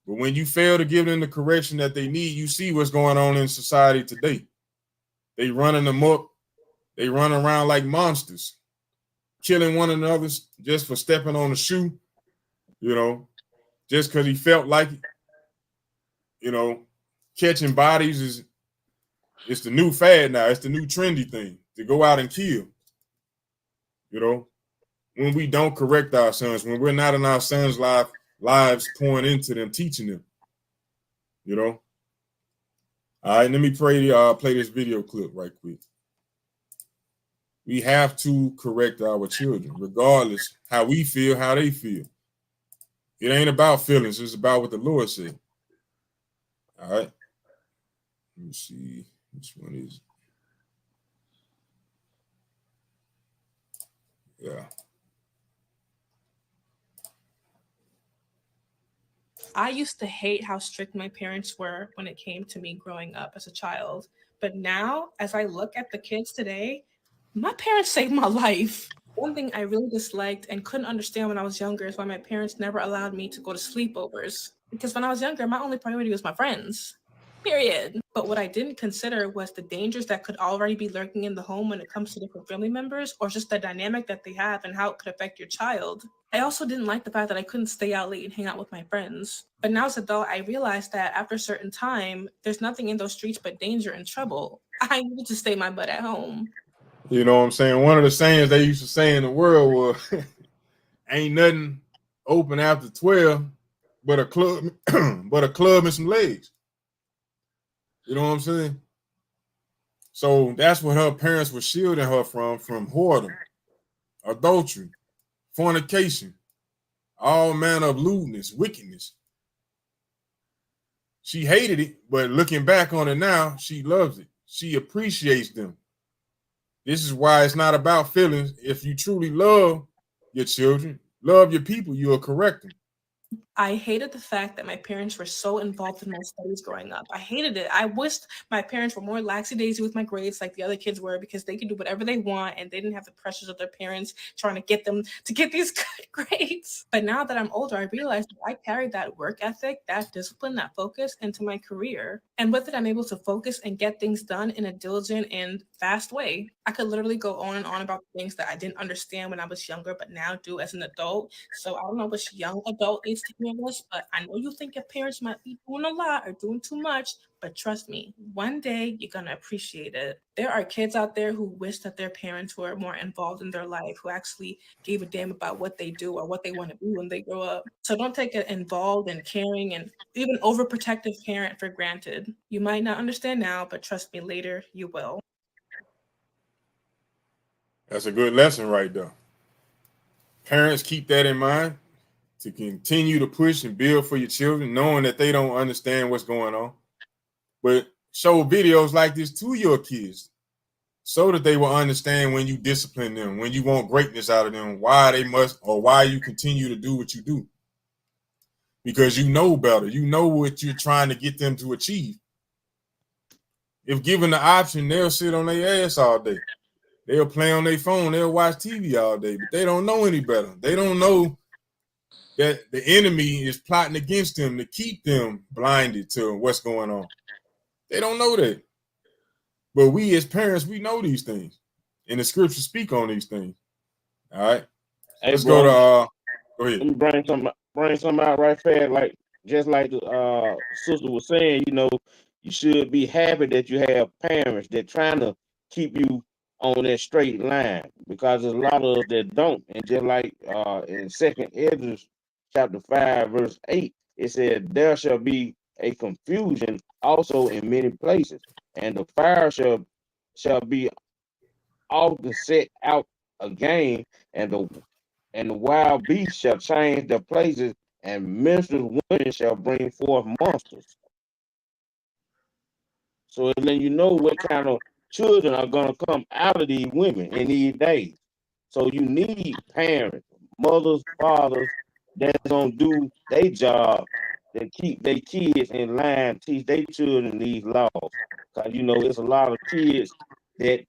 But when you fail to give them the correction that they need, you see what's going on in society today. They running them up. They run around like monsters, killing one another just for stepping on a shoe, you know, just because he felt like it. You know, catching bodies is it's the new fad now. It's the new trendy thing to go out and kill. You know, when we don't correct our sons, when we're not in our sons' lives pouring into them, teaching them, you know. All right, let me play this video clip right quick. We have to correct our children, regardless how we feel, how they feel. It ain't about feelings. It's about what the Lord said. All right. Let me see. Which one is it? Yeah. I used to hate how strict my parents were when it came to me growing up as a child. But now, as I look at the kids today, my parents saved my life. One thing I really disliked and couldn't understand when I was younger is why my parents never allowed me to go to sleepovers. Because when I was younger, my only priority was my friends. Period. But what I didn't consider was the dangers that could already be lurking in the home when it comes to different family members, or just the dynamic that they have and how it could affect your child. I also didn't like the fact that I couldn't stay out late and hang out with my friends. But now as an adult, I realized that after a certain time, there's nothing in those streets but danger and trouble. I needed to stay my butt at home. You know what I'm saying? One of the sayings they used to say in the world was, "Ain't nothing open after 12, but a club, but a club and some legs." You know what I'm saying? So that's what her parents were shielding her from whoredom, adultery, fornication, all manner of lewdness, wickedness. She hated it, but looking back on it now, she loves it. She appreciates them. This is why it's not about feelings. If you truly love your children, love your people, you'll correct them. I hated the fact that my parents were so involved in my studies growing up. I hated it. I wished my parents were more laxy-daisy with my grades like the other kids were, because they could do whatever they want and they didn't have the pressures of their parents trying to get them to get these good grades. But now that I'm older, I realize that I carried that work ethic, that discipline, that focus into my career. And with it, I'm able to focus and get things done in a diligent and fast way. I could literally go on and on about things that I didn't understand when I was younger, but now do as an adult. So I don't know which young adult needs to hear this, but I know you think your parents might be doing a lot or doing too much, but trust me, one day you're gonna appreciate it. There are kids out there who wish that their parents were more involved in their life, who actually gave a damn about what they do or what they want to be when they grow up. So don't take an involved and caring and even overprotective parent for granted. You might not understand now, but trust me, later you will. That's a good lesson right there. Parents, keep that in mind to continue to push and build for your children, knowing that they don't understand what's going on. But show videos like this to your kids so that they will understand when you discipline them, when you want greatness out of them, why they must or why you continue to do what you do. Because you know better. You know what you're trying to get them to achieve. If given the option, they'll sit on their ass all day. They'll play on their phone. They'll watch TV all day, but they don't know any better. They don't know that the enemy is plotting against them to keep them blinded to what's going on. They don't know that. But we as parents, we know these things. And the scriptures speak on these things. All right. Hey, Let's bro, go to go let ahead. me bring something out right fast. Like just like the sister was saying, you should be happy that you have parents that trying to keep you on that straight line, because there's a lot of us that don't. And just like in Second Ezra chapter 5 verse 8, it said, "There shall be a confusion also in many places, and the fire shall be often set out again, and the wild beasts shall change their places, and menstruous women shall bring forth monsters." So it let you know what kind of children are going to come out of these women in these days. So you need parents, mothers, fathers that's going to do their job, that keep their kids in line, teach their children these laws. Because, it's a lot of kids that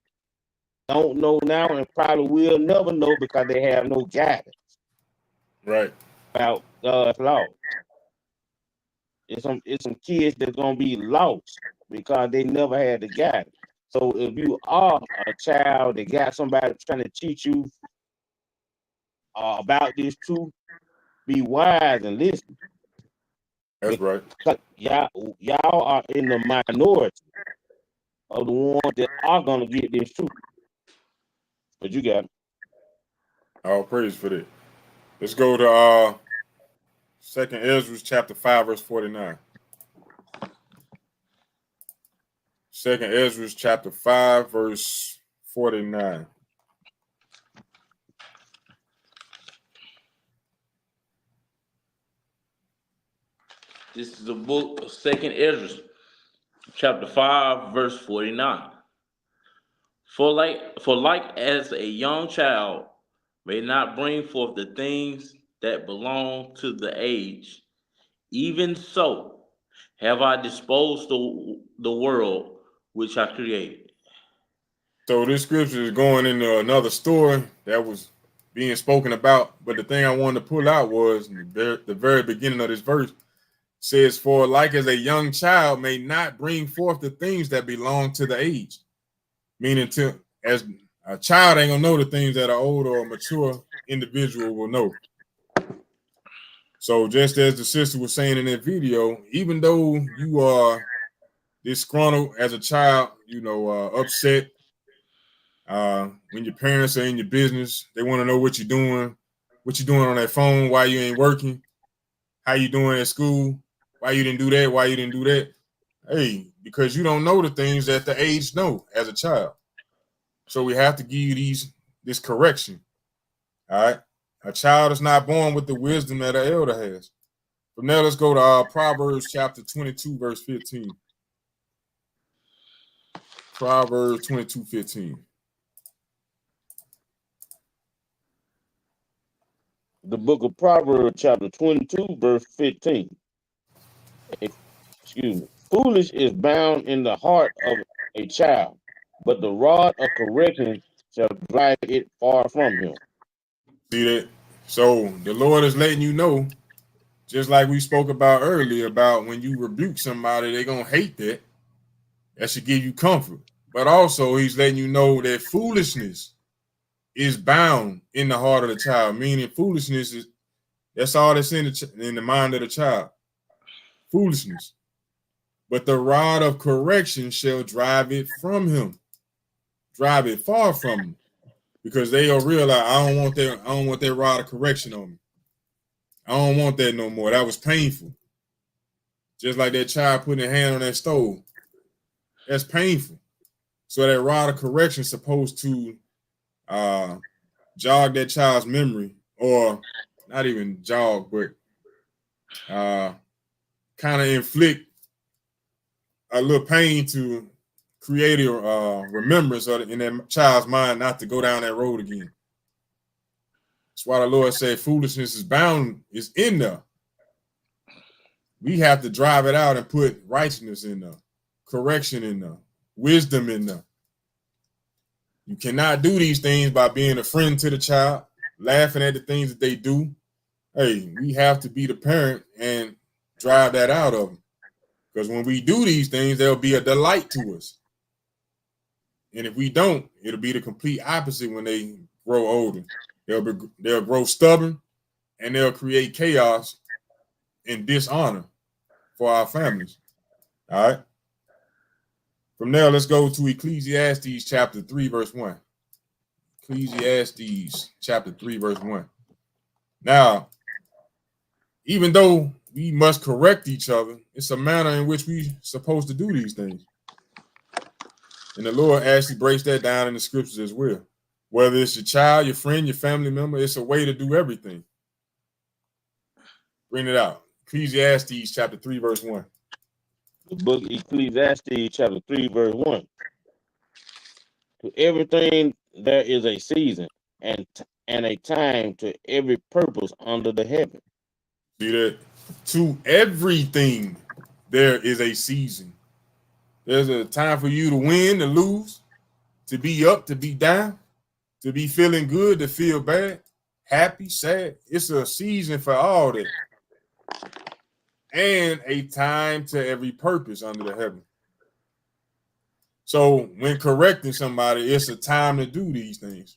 don't know now and probably will never know because they have no guidance Right. about God's law. It's some kids that's gonna be lost because they never had the guidance. So if you are a child that got somebody trying to teach you about this truth, be wise and listen. That's right. Because y'all are in the minority of the ones that are gonna get this truth. But you got it. All praise for that. Let's go to Second Ezra chapter 5, verse 49. Second Ezra chapter 5, verse 49. This is the book of Second Ezra, chapter 5, verse 49. For like as a young child may not bring forth the things that belong to the age, even so have I disposed the world which I created. So this scripture is going into another story that was being spoken about. But the thing I wanted to pull out was the very beginning of this verse says, "For like as a young child may not bring forth the things that belong to the age," meaning to as a child ain't gonna know the things that an older or mature individual will know. So just as the sister was saying in that video, even though you are disgruntled as a child, upset when your parents are in your business, they want to know what you're doing on that phone, why you ain't working, how you doing at school, why you didn't do that, why you didn't do that. Hey, because you don't know the things that the age know as a child. So we have to give you this correction. All right. A child is not born with the wisdom that an elder has. From there, let's go to Proverbs chapter 22, verse 15. Proverbs 22:15. The book of Proverbs, chapter 22, verse 15. Excuse me. Foolish is bound in the heart of a child, but the rod of correction shall drive it far from him. See that? So the Lord is letting you know, just like we spoke about earlier, about when you rebuke somebody, they're going to hate that. That should give you comfort. But also, he's letting you know that foolishness is bound in the heart of the child, meaning foolishness is that's all that's in the mind of the child. Foolishness. But the rod of correction shall drive it from him, drive it far from him, because they'll realize I don't want that rod of correction on me. I don't want that no more. That was painful. Just like that child putting a hand on that stove. That's painful. So that rod of correction is supposed to jog that child's memory, or not even jog, but kind of inflict a little pain to create a remembrance in that child's mind not to go down that road again. That's why the Lord said foolishness is in there. We have to drive it out and put righteousness in there, correction in there, wisdom in there. You cannot do these things by being a friend to the child, laughing at the things that they do. Hey, we have to be the parent and drive that out of them. Because when we do these things, they'll be a delight to us. And if we don't, it'll be the complete opposite when they grow older. They'll grow stubborn, and they'll create chaos and dishonor for our families. All right. From there, let's go to Ecclesiastes chapter 3, verse 1. Ecclesiastes chapter 3, verse 1. Now, even though we must correct each other, it's a manner in which we're supposed to do these things. And the Lord actually breaks that down in the scriptures as well. Whether it's your child, your friend, your family member, it's a way to do everything. Bring it out. Ecclesiastes chapter 3, verse 1. The book Ecclesiastes, chapter 3, verse 1. To everything there is a season and a time to every purpose under the heaven. See that? To everything there is a season. There's a time for you to win, to lose, to be up, to be down, to be feeling good, to feel bad, happy, sad. It's a season for all that. And a time to every purpose under the heaven. So when correcting somebody, it's a time to do these things.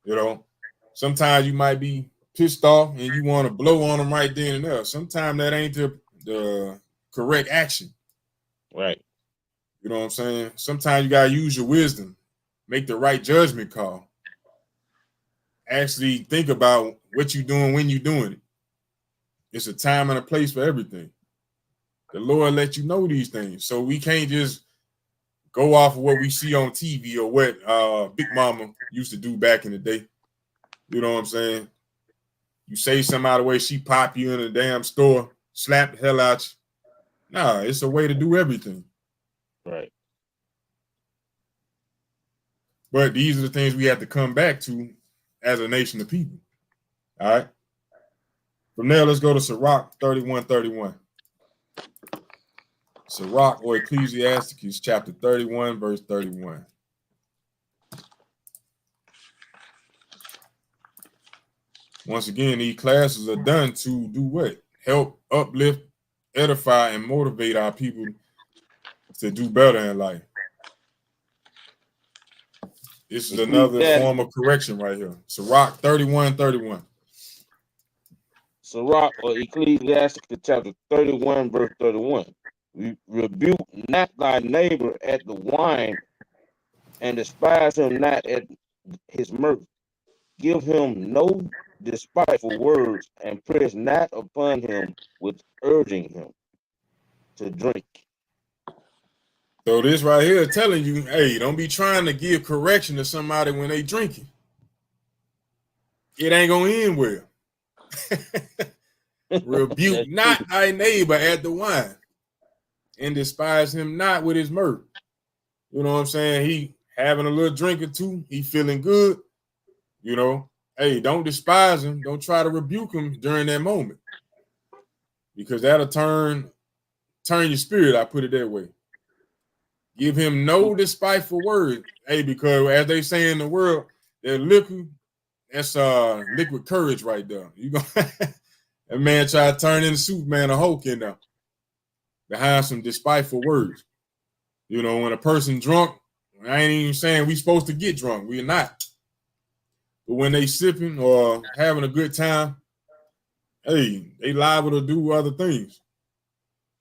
You know, sometimes you might be pissed off and you want to blow on them right then and there. Sometimes that ain't the correct action. Right. You know what I'm saying? Sometimes you got to use your wisdom, make the right judgment call. Actually think about what you're doing when you're doing it. It's a time and a place for everything. The Lord let you know these things. So we can't just go off of what we see on TV or what Big Mama used to do back in the day. You know what I'm saying? You say something out of the way, she pop you in a damn store, slap the hell out you. Nah, it's a way to do everything. Right. But these are the things we have to come back to as a nation of people. All right. From there, let's go to Sirach 31:31. Sirach or Ecclesiastes chapter 31, verse 31. Once again, these classes are done to do what? Help, uplift, edify, and motivate our people to do better in life. This is another form of correction right here. Sirach 31:31. Sirach or Ecclesiastes chapter 31, verse 31. Rebuke not thy neighbor at the wine, and despise him not at his mirth. Give him no despiteful words, and press not upon him with urging him to drink. So this right here is telling you, hey, don't be trying to give correction to somebody when they drinking. It ain't gonna end well. Rebuke not thy neighbor at the wine, and despise him not with his mirth. You know what I'm saying? He having a little drink or two, he feeling good. You know, hey, don't despise him. Don't try to rebuke him during that moment, because that'll turn your spirit. I put it that way. Give him no despiteful word. Hey, because as they say in the world, that liquor, that's liquid courage right there. You gonna that man try to turn into Superman or Hulk in there behind some despiteful words. You know, when a person drunk, I ain't even saying we supposed to get drunk. We're not. But when they sipping or having a good time, hey, they liable to do other things.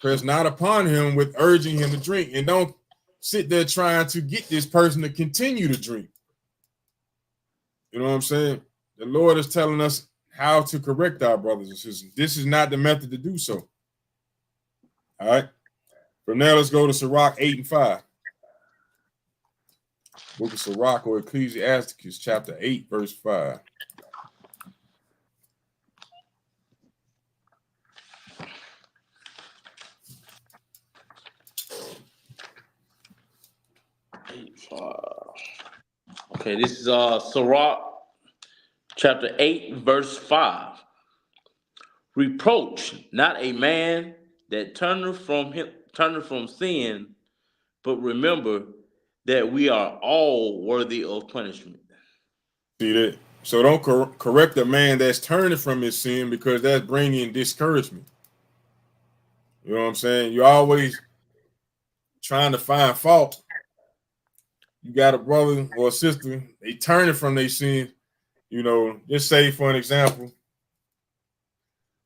Press not upon him with urging him to drink, and don't sit there trying to get this person to continue to drink. You know what I'm saying? The Lord is telling us how to correct our brothers and sisters. This is not the method to do so. All right. From there, let's go to Sirach 8 and 5. Book of Sirach or Ecclesiasticus, chapter 8, verse 5. Okay, this is Sirach chapter 8, verse 5. Reproach not a man that turneth from sin, but remember that we are all worthy of punishment. See that? So don't correct a man that's turning from his sin, because that's bringing discouragement. You know what I'm saying? You're always trying to find fault. You got a brother or a sister, they turning from their sin. You know, just say for an example,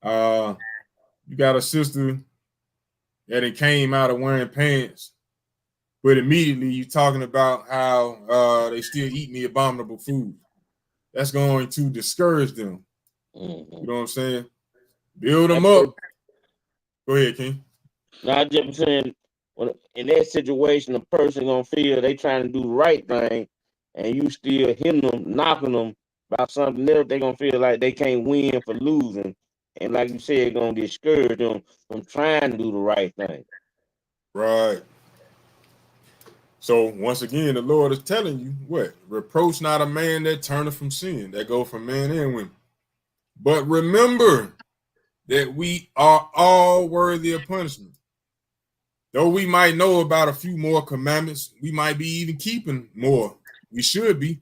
you got a sister that it came out of wearing pants, but immediately you're talking about how they still eating the abominable food. That's going to discourage them. Mm-hmm. You know what I'm saying? Build them up. Go ahead, King. No, I just saying, in that situation, a person gonna feel they trying to do the right thing, and you still hitting them, knocking them about something else. They gonna feel like they can't win for losing, and like you said, gonna discourage them from trying to do the right thing. Right. So once again, the Lord is telling you what? Reproach not a man that turneth from sin. That go from man and women. But remember that we are all worthy of punishment. Though we might know about a few more commandments, we might be even keeping more. We should be.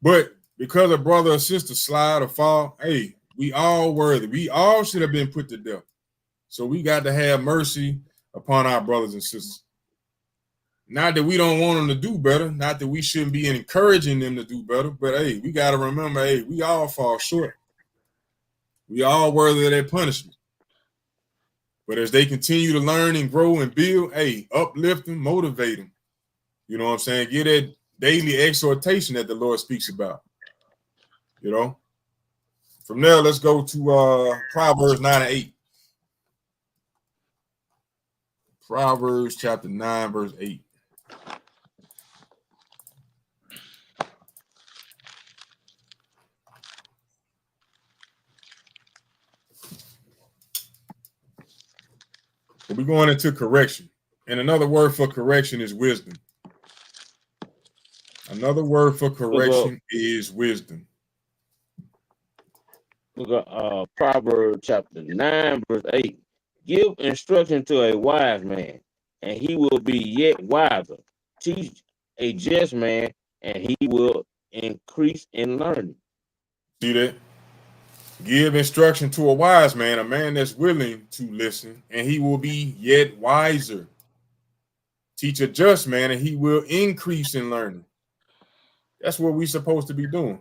But because a brother or sister slide or fall, hey, we all worthy. We all should have been put to death. So we got to have mercy upon our brothers and sisters. Not that we don't want them to do better, not that we shouldn't be encouraging them to do better, but hey, we got to remember, hey, we all fall short. We all worthy of that punishment. But as they continue to learn and grow and build, hey, uplift them, motivate them. You know what I'm saying? Get that daily exhortation that the Lord speaks about. You know? From there, let's go to Proverbs 9 and 8. Proverbs chapter 9, verse 8. We're going into correction. And another word for correction is wisdom. Another word for correction is wisdom. Look at Proverbs chapter 9, verse 8. Give instruction to a wise man, and he will be yet wiser. Teach a just man, and he will increase in learning. See that? Give instruction to a wise man, a man that's willing to listen, and he will be yet wiser. Teach a just man, and he will increase in learning. That's what we're supposed to be doing.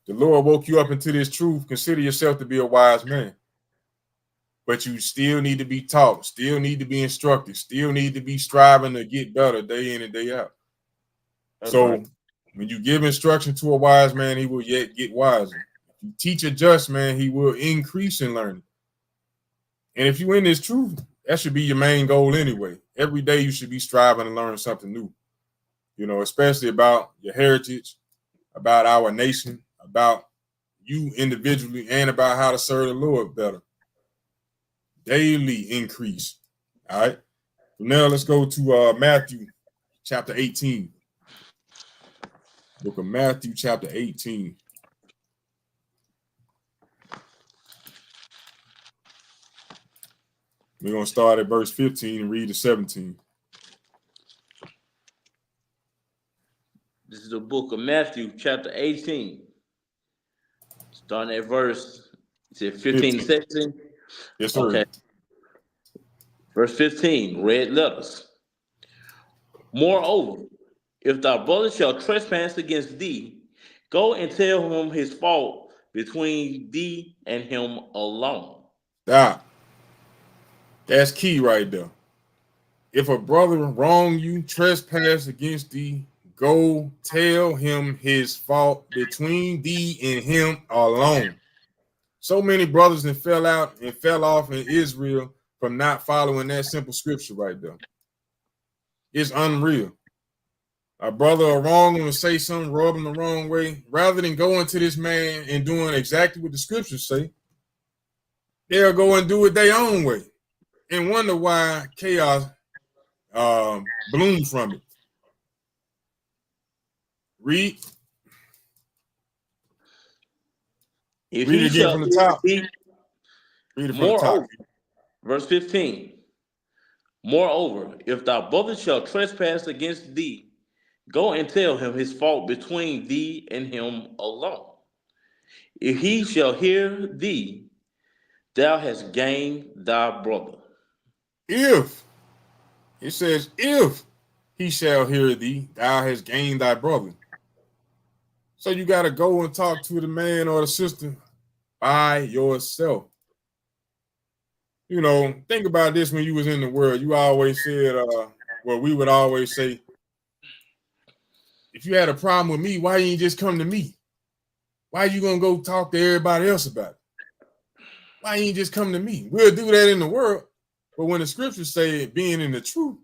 The Lord woke you up into this truth. Consider yourself to be a wise man. But you still need to be taught, still need to be instructed, still need to be striving to get better day in and day out. That's So right. when you give instruction to a wise man, he will yet get wiser. If you teach a just man, he will increase in learning. And if you're in this truth, that should be your main goal anyway. Every day you should be striving to learn something new, especially about your heritage, about our nation, about you individually, and about how to serve the Lord better. Daily increase. All right. So now let's go to Matthew chapter 18. Book of Matthew chapter 18. We're going to start at verse 15 and read to 17. This is the book of Matthew, chapter 18. Starting at verse, is it 15 to 17? Yes, sir. Okay. Verse 15, red letters. Moreover, if thy brother shall trespass against thee, go and tell him his fault between thee and him alone. Stop. That's key right there. If a brother wrong you, trespass against thee, go tell him his fault between thee and him alone. So many brothers that fell out and fell off in Israel from not following that simple scripture right there. It's unreal. A brother will wrong him and say something, rub him the wrong way, rather than going to this man and doing exactly what the scriptures say, they'll go and do it their own way and wonder why chaos bloomed from it. Read. If Read he it again shall from the top. hear Read it from the moreover, top. verse 15. Moreover, if thy brother shall trespass against thee, go and tell him his fault between thee and him alone. If he shall hear thee, thou hast gained thy brother. If it says, if he shall hear thee, thou hast gained thy brother. So you got to go and talk to the man or the sister by yourself. Think about this when you was in the world. You always said, we would always say, if you had a problem with me, why you ain't just come to me? Why you gonna go talk to everybody else about it? Why you ain't just come to me? We'll do that in the world, but when the scriptures say being in the truth,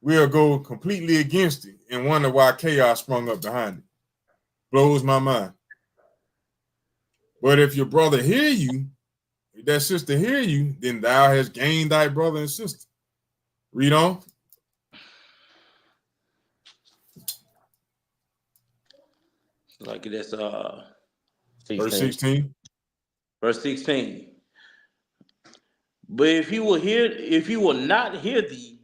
we'll go completely against it and wonder why chaos sprung up behind it. Blows my mind. But if your brother hear you, if that sister hear you, then thou hast gained thy brother and sister. Read on. Like that's Verse 16. Verse 16. But if he will not hear thee,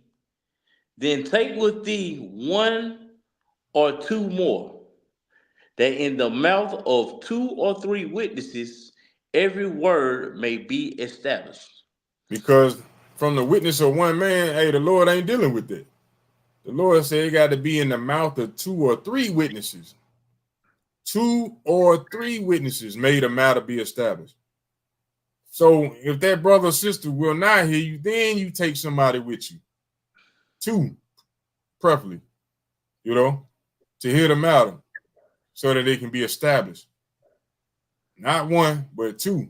then take with thee one or two more, that in the mouth of 2 or 3 witnesses every word may be established. Because from the witness of one man, the Lord ain't dealing with that. The Lord said it got to be in the mouth of 2 or 3 witnesses. 2 or 3 witnesses made a matter be established. So if that brother or sister will not hear you, then you take somebody with you. 2, preferably, to hear the matter so that they can be established. Not 1, but 2.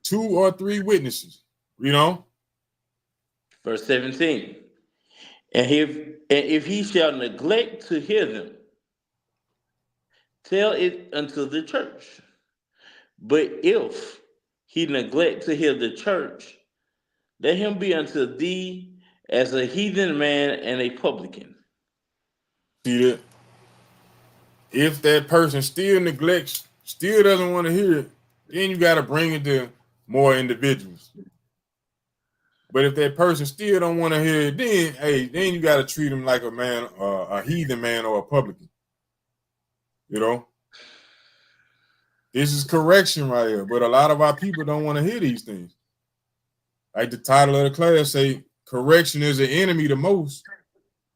2 or 3 witnesses. Read on. Verse 17. And if he shall neglect to hear them, tell it unto the church. But if he neglect to hear the church, let him be unto thee as a heathen man and a publican. See that? If that person still neglects, still doesn't want to hear it, then you got to bring it to more individuals. But if that person still don't want to hear it, then you got to treat him like a man, a heathen man or a publican. This is correction right here. But a lot of our people don't want to hear these things. Like the title of the class say, correction is an enemy to most,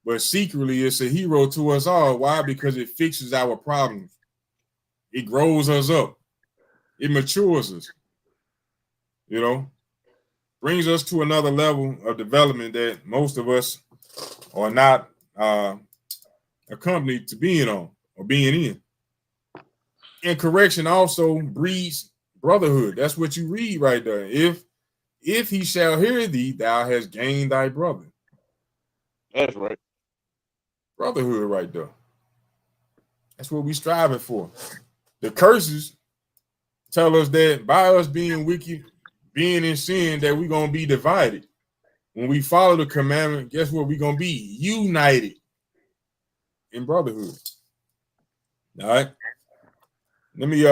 but secretly it's a hero to us all. Why? Because it fixes our problems. It grows us up. It matures us. You know, brings us to another level of development that most of us are not accompanied to being on or being in. And correction also breeds brotherhood. That's what you read right there. If he shall hear thee, thou hast gained thy brother. That's right. Brotherhood right there. That's what we striving for. The curses tell us that by us being wicked, being in sin, that we're going to be divided. When we follow the commandment, guess what? We're going to be united in brotherhood. All right. Let me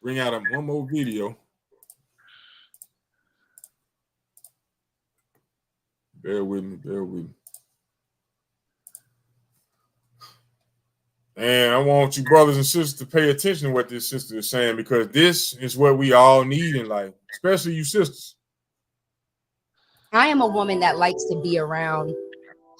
bring out one more video. Bear with me. And I want you brothers and sisters to pay attention to what this sister is saying, because this is what we all need in life, especially you sisters. I am a woman that likes to be around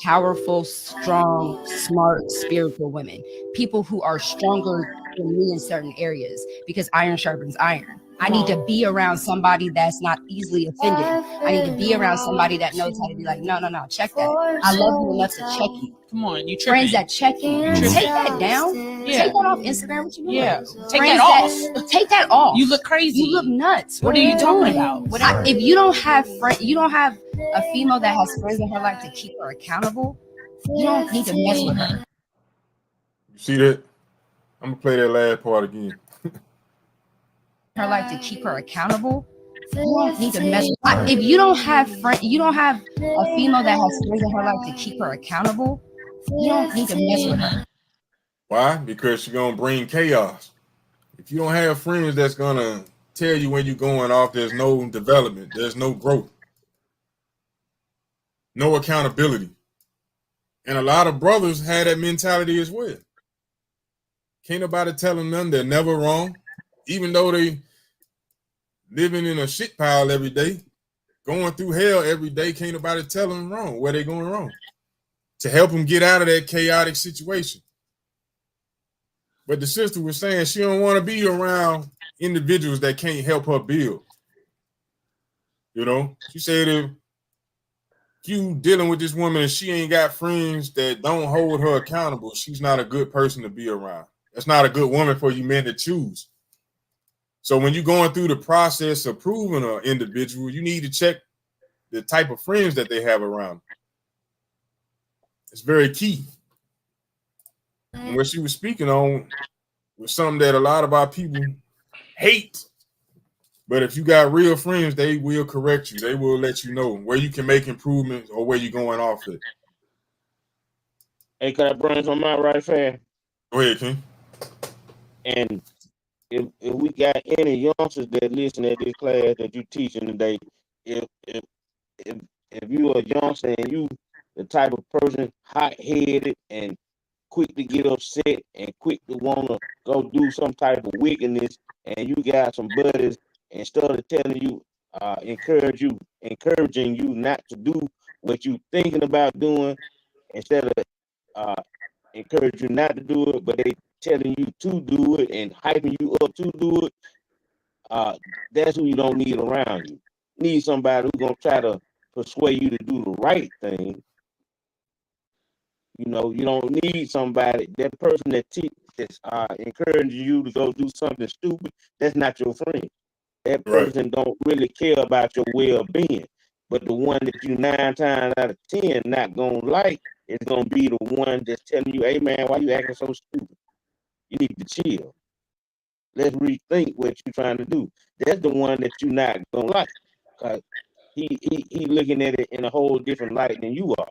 powerful, strong, smart, spiritual women, people who are stronger than me in certain areas, because iron sharpens iron. I need to be around somebody that's not easily offended. I need to be around somebody that knows how to be like, no, check that. I love you enough to check you. Come on, you Friends tripping. that check you. Take that down. Yeah. Take that off Instagram. What you doing? Yeah. Take Friends that off. Take that off. You look crazy. You look nuts. What are you talking about? Whatever. If you don't have you don't have a female that has friends in her life to keep her accountable, you don't need to mess with her. You see that? I'm gonna play that last part again. Her life to keep her accountable. You don't need to mess with her. If you don't have you don't have a female that has friends in her life to keep her accountable, you don't need to mess with her. Why? Because she's gonna bring chaos. If you don't have friends that's gonna tell you when you're going off, there's no development, there's no growth, no accountability. And a lot of brothers have that mentality as well. Can't nobody tell them nothing. They're never wrong, even though they living in a shit pile every day, going through hell every day. Can't nobody tell them wrong, where they going wrong, to help them get out of that chaotic situation. But the sister was saying she don't want to be around individuals that can't help her build. You know, she said if you dealing with this woman and she ain't got friends that don't hold her accountable, she's not a good person to be around. That's not a good woman for you men to choose. So when you're going through the process of proving an individual, you need to check the type of friends that they have around. It's very key. And what she was speaking on was something that a lot of our people hate. But if you got real friends, they will correct you. They will let you know where you can make improvements or where you're going off it. Hey, can I bring something out right fast? Go ahead, King. And if we got any youngsters that listen to this class that you teaching today, if you are a youngster and you the type of person hot-headed and quick to get upset and quick to want to go do some type of wickedness, and you got some buddies instead of telling you, encouraging you not to do what you thinking about doing, instead of encourage you not to do it, but they telling you to do it and hyping you up to do it, that's who you don't need around you. You need somebody who's gonna try to persuade you to do the right thing. You know, you don't need somebody, that person that's encouraging you to go do something stupid. That's not your friend. That person don't really care about your well-being. But the one that you 9 times out of 10 not gonna like is gonna be the one that's telling you, "Hey man, why you acting so stupid? You need to chill. Let's rethink what you're trying to do." That's the one that you're not gonna like, cause he looking at it in a whole different light than you are,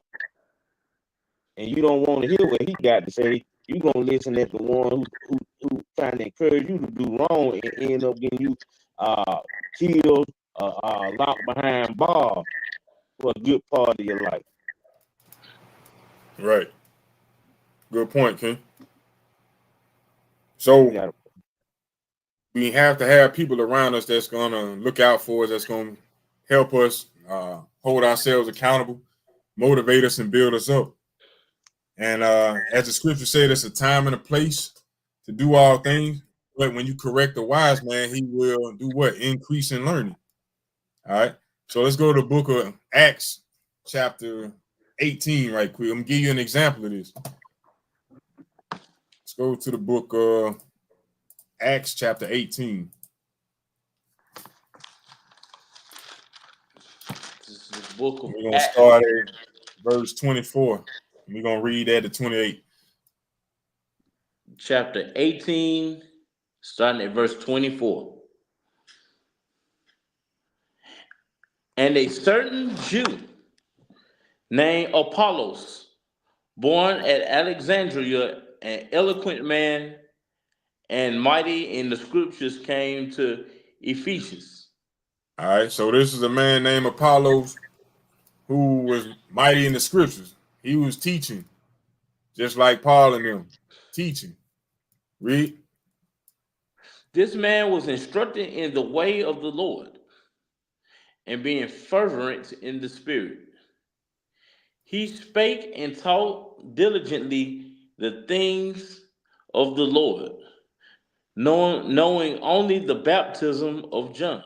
and you don't want to hear what he got to say. You gonna listen at the one who trying to encourage you to do wrong and end up getting you killed, locked behind bars for a good part of your life. Right. Good point, King. So we have to have people around us that's gonna look out for us, that's gonna help us hold ourselves accountable, motivate us, and build us up. And as the scripture said, it's a time and a place to do all things. But when you correct the wise man, he will do what? Increase in learning. All right. So let's go to the book of Acts, chapter 18, right quick. I'm gonna give you an example of this. Let's go to the book of Acts, chapter 18. This is the book of We're gonna Acts, start at verse 24. We're gonna read that to 28. chapter 18, starting at verse 24. And a certain Jew named Apollos, born at Alexandria, an eloquent man and mighty in the scriptures, came to Ephesus. All right, so this is a man named Apollos who was mighty in the scriptures. He was teaching, just like Paul and them, teaching. Read. This man was instructed in the way of the Lord and being fervent in the spirit. He spake and taught diligently the things of the Lord, knowing only the baptism of John.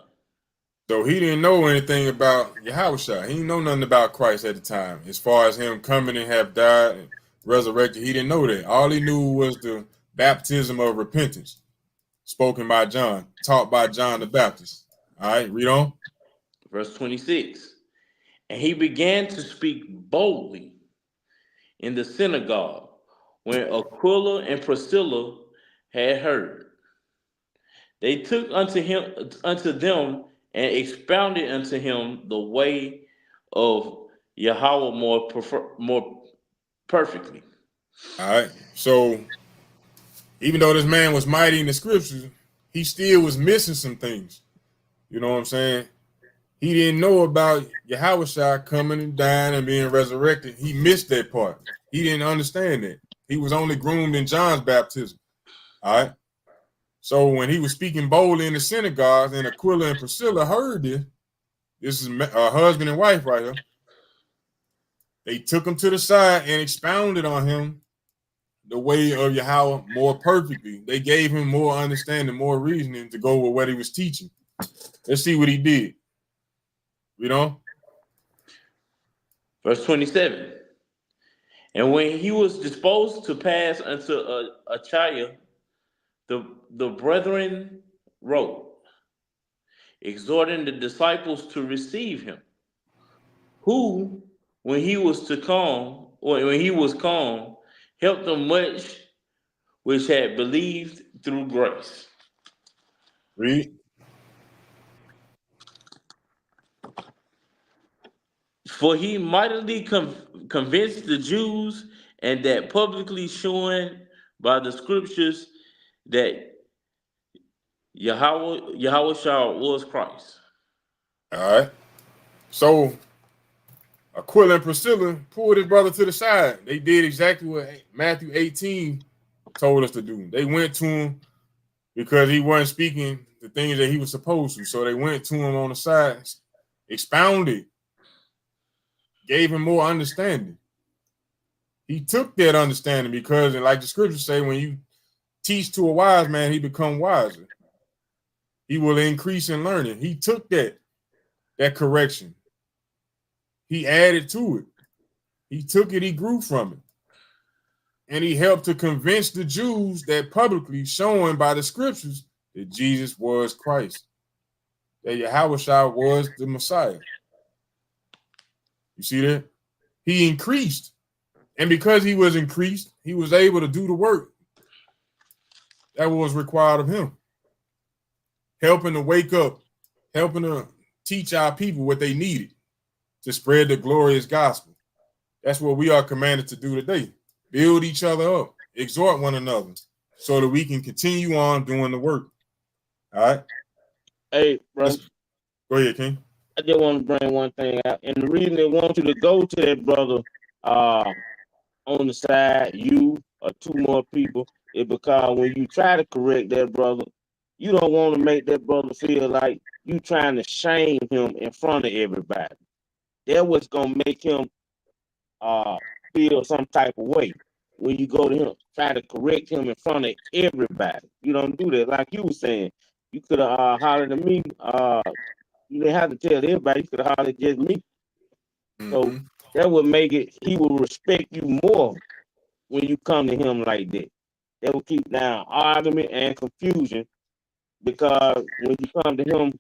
So he didn't know anything about Yahushua. He didn't know nothing about Christ at the time. As far as him coming and have died and resurrected, he didn't know that. All he knew was the baptism of repentance, spoken by John, taught by John the Baptist. All right, read on. Verse 26. And he began to speak boldly in the synagogue when Aquila and Priscilla had heard. They took unto them and expounded unto him the way of Yahweh more perfectly. All right. So even though this man was mighty in the scriptures, he still was missing some things. You know what I'm saying? He didn't know about Yahushua coming and dying and being resurrected. He missed that part. He didn't understand that. He was only groomed in John's baptism. All right. So when he was speaking boldly in the synagogues and Aquila and Priscilla heard this is a husband and wife right here. They took him to the side and expounded on him the way of Yahweh more perfectly. They gave him more understanding, more reasoning to go with what he was teaching. Let's see what he did. You know? Verse 27. And when he was disposed to pass unto Achaia, the brethren wrote, exhorting the disciples to receive him, who, when he was calm, helped them much which had believed through grace. Read. For he mightily convinced the Jews, and that publicly showing by the scriptures that Yahweh was Christ. All right. So Aquila and Priscilla pulled his brother to the side. They did exactly what Matthew 18 told us to do. They went to him because he wasn't speaking the things that he was supposed to. So they went to him on the side, expounded, gave him more understanding. He took that understanding because, like the scriptures say, when you teach to a wise man, he become wiser. He will increase in learning. He took that correction. He added to it. He took it, he grew from it. And he helped to convince the Jews that publicly, showing by the scriptures that Jesus was Christ, that Yahushua was the Messiah. You see that? He increased. And because he was increased, he was able to do the work that was required of him. Helping to wake up, helping to teach our people what they needed to spread the glorious gospel. That's what we are commanded to do today. Build each other up, exhort one another so that we can continue on doing the work. All right? Hey, bro. Go ahead, King. I just want to bring one thing out. And the reason they want you to go to that brother on the side, you or two more people, is because when you try to correct that brother, you don't want to make that brother feel like you trying to shame him in front of everybody. That what's gonna make him feel some type of way when you go to him, try to correct him in front of everybody. You don't do that, like you were saying. You could have hollered at me. You didn't have to tell everybody. You could have hollered just me. So Mm-hmm. that would make it. He will respect you more when you come to him like that. That will keep down argument and confusion because when you come to him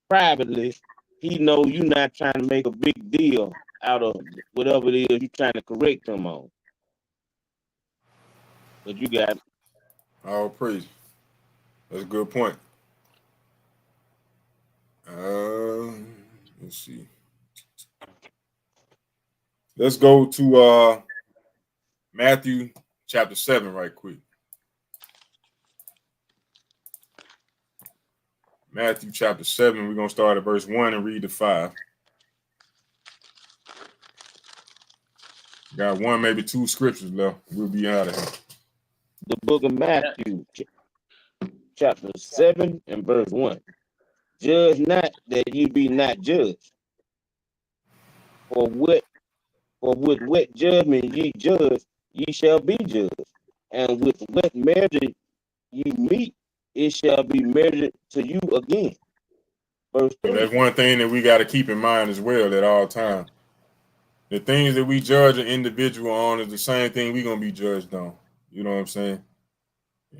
privately, he know you're not trying to make a big deal out of whatever it is you're trying to correct him on. But you got it. All praise. That's a good point. Let's see. Let's go to Matthew chapter 7 right quick. Matthew chapter 7. We're gonna start at verse 1 and read to 5. Got one, maybe two scriptures left. We'll be out of here. The book of Matthew, chapter 7 and verse 1. Judge not that you be not judged. For with what judgment ye judge, ye shall be judged. And with what measure you meet, it shall be measured to you again. Verse So 3. that's one thing that we got to keep in mind as well at all times. The things that we judge an individual on is the same thing we're gonna be judged on. You know what I'm saying?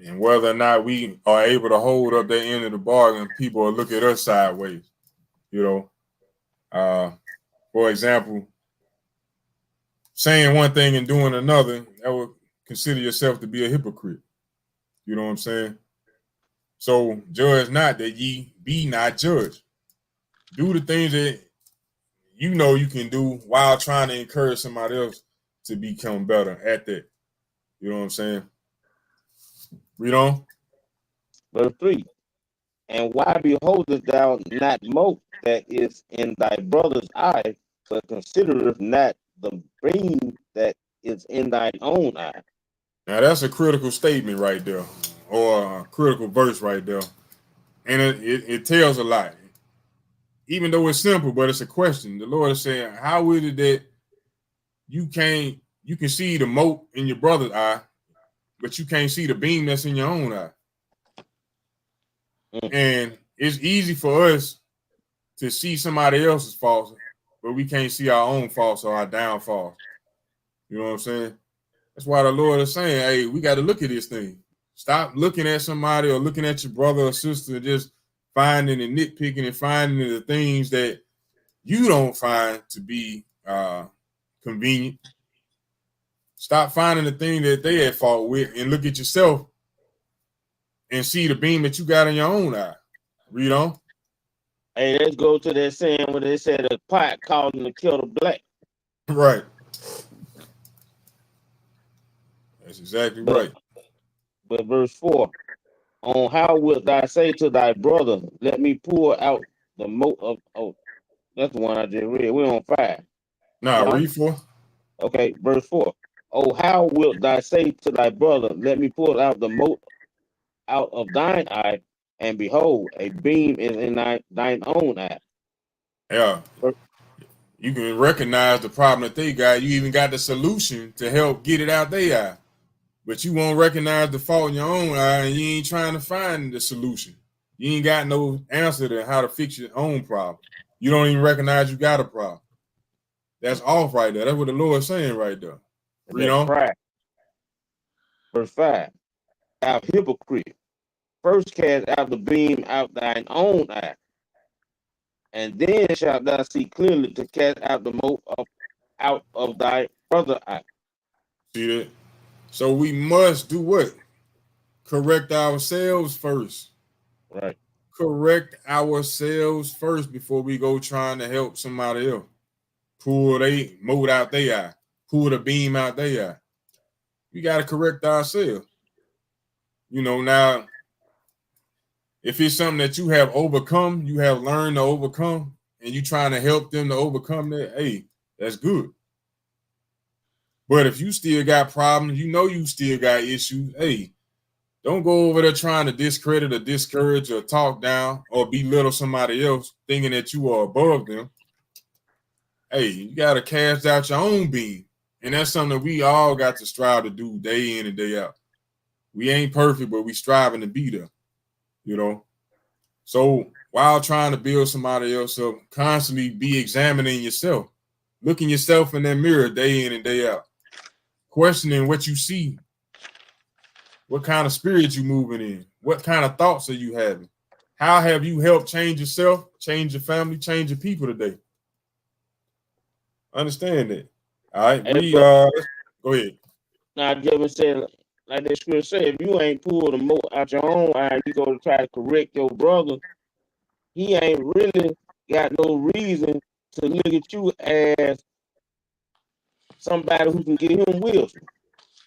And whether or not we are able to hold up that end of the bargain, people will look at us sideways. You know, for example, saying one thing and doing another, that would consider yourself to be a hypocrite. You know what I'm saying? So judge not that ye be not judged. Do the things that you know you can do while trying to encourage somebody else to become better at that. You know what I'm saying? Read on. Verse 3. And why beholdest thou not mote that is in thy brother's eye, but considereth not the beam that is in thine own eye? Now that's a critical statement right there, or a critical verse right there. And it tells a lot. Even though it's simple, but it's a question. The Lord is saying, how is it that you can see the mote in your brother's eye, but you can't see the beam that's in your own eye? And it's easy for us to see somebody else's faults, but we can't see our own faults or our downfalls. You know what I'm saying? That's why the Lord is saying, hey, we got to look at this thing. Stop looking at somebody or looking at your brother or sister and just finding and nitpicking and finding the things that you don't find to be convenient. Stop finding the thing that they at fault with and look at yourself and see the beam that you got in your own eye. Read on. Hey, let's go to that saying where they said a pot calling the kettle black. Right. That's exactly right. But verse 4. On how wilt thou say to thy brother, let me pour out the moat of, oh, that's the one I just read. We're on 5. Now, Yeah. read 4. Okay, verse 4. Oh, how wilt thou say to thy brother, let me pull out the mote out of thine eye, and behold, a beam is in thine own eye. Yeah. You can recognize the problem that they got. You even got the solution to help get it out their eye. But you won't recognize the fault in your own eye, and you ain't trying to find the solution. You ain't got no answer to how to fix your own problem. You don't even recognize you got a problem. That's off right there. That's what the Lord's saying right there. Read That's on. pride. Verse 5. Thou hypocrite, first cast out the beam out thine own eye, and then shalt thou see clearly to cast out the mote out of thy brother eye. See that? So we must do what? Correct ourselves first. Right. Correct ourselves first before we go trying to help somebody else. Pull they mote out their eye. Pull the beam out their eye. We got to correct ourselves. You know, now, if it's something that you have overcome, you have learned to overcome, and you trying to help them to overcome that, hey, that's good. But if you still got problems, you know you still got issues, hey, Don't go over there trying to discredit or discourage or talk down or belittle somebody else, thinking that you are above them. Hey, you got to cast out your own being. And that's something that we all got to strive to do day in and day out. We ain't perfect, but we striving to be there, you know? So while trying to build somebody else up, constantly be examining yourself, looking yourself in that mirror day in and day out, questioning what you see, what kind of spirit you moving in, what kind of thoughts are you having, how have you helped change yourself, change your family, change your people today? Understand that. All right, Hey, read. but Go ahead. now just said, like the scripture said, if you ain't pulled the mote out your own eye, you go to try to correct your brother. He ain't really got no reason to look at you as somebody who can give him wisdom.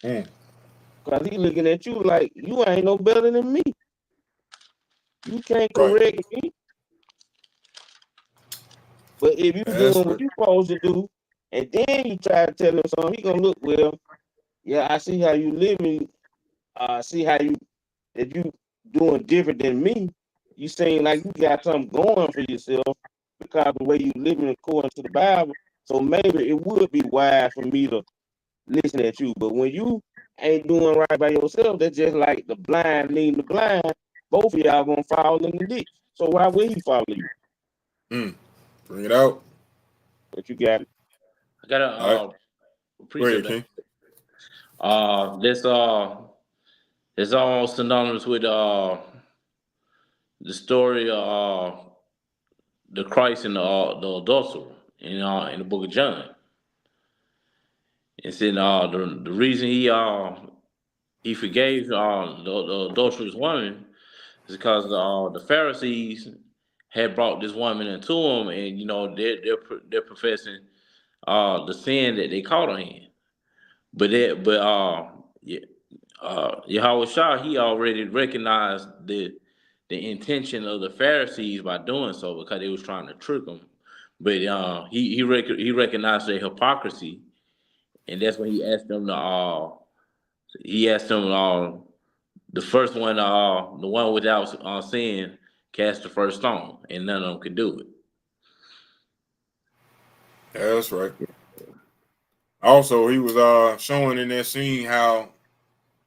Because he looking at you like you ain't no better than me. You can't correct me. But if you doing what you supposed to do, and then you try to tell him something, he gonna look, well, yeah, I see how you living. I see how you doing different than me. You seem like you got something going for yourself because of the way you living according to the Bible. So maybe it would be wise for me to listen at you. But when you ain't doing right by yourself, that's just like the blind leading the blind. Both of y'all gonna fall in the ditch. So why would he follow you? Bring it out. But you got it. I got a precept. King. That's almost synonymous with the story of the Christ and the adulterer in the book of John. It's in the reason he forgave the adulterous woman is because the Pharisees had brought this woman into him, and they're professing the sin that they caught her in. Yahweh Shah, he already recognized the intention of the Pharisees by doing so because they was trying to trick them. But he recognized their hypocrisy, and that's when he asked them the first one, the one without sin, cast the first stone, and none of them could do it. Yeah, that's right. Also, he was showing in that scene how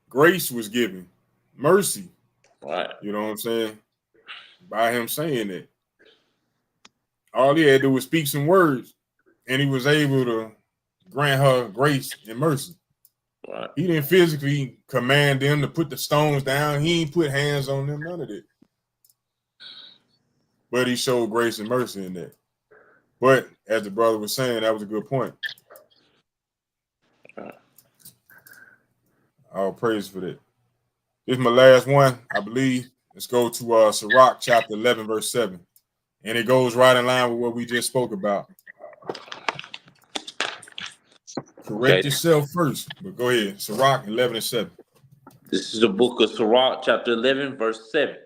grace was given, mercy. Right. You know what I'm saying? By him saying that. All he had to do was speak some words, and he was able to grant her grace and mercy. Right. He didn't physically command them to put the stones down. He ain't put hands on them, none of that. But he showed grace and mercy in that. But as the brother was saying, that was a good point. All praise for that. This is my last one, I believe. Let's go to Sirach chapter 11, verse 7. And it goes right in line with what we just spoke about. Correct yourself first. But go ahead. Sirach 11 and 7. This is the book of Sirach, chapter 11, verse 7.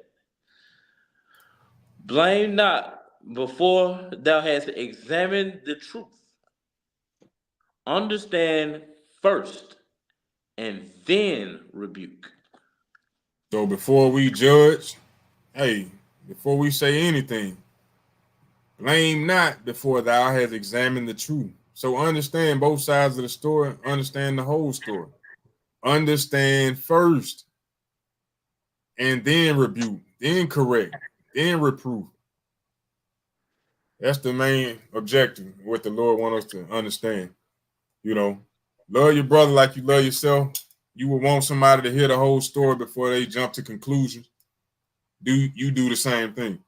Blame not before thou hast examined the truth. Understand first, and then rebuke. So before we judge, before we say anything, blame not before thou hast examined the truth. So understand both sides of the story, understand the whole story. Understand first, and then rebuke, then correct, then reprove. That's the main objective, what the Lord wants us to understand. You know, love your brother like you love yourself. You would want somebody to hear the whole story before they jump to conclusions. You do the same thing.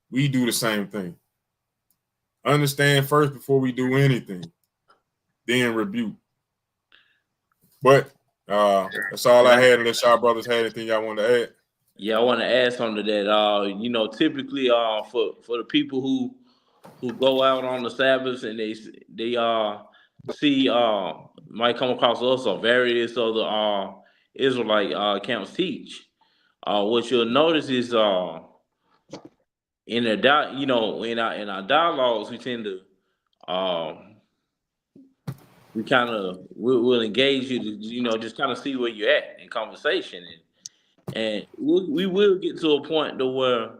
We do the same thing. Understand first before we do anything, then rebuke. But that's all I had. Unless y'all brothers had anything y'all want to add. Yeah, I want to add something to that. Typically, for the people who go out on the Sabbath and they see might come across also various other Israelite camps teach. What you'll notice is in in our dialogues we tend to we'll engage you to just kind of see where you're at in conversation And we will get to a point to where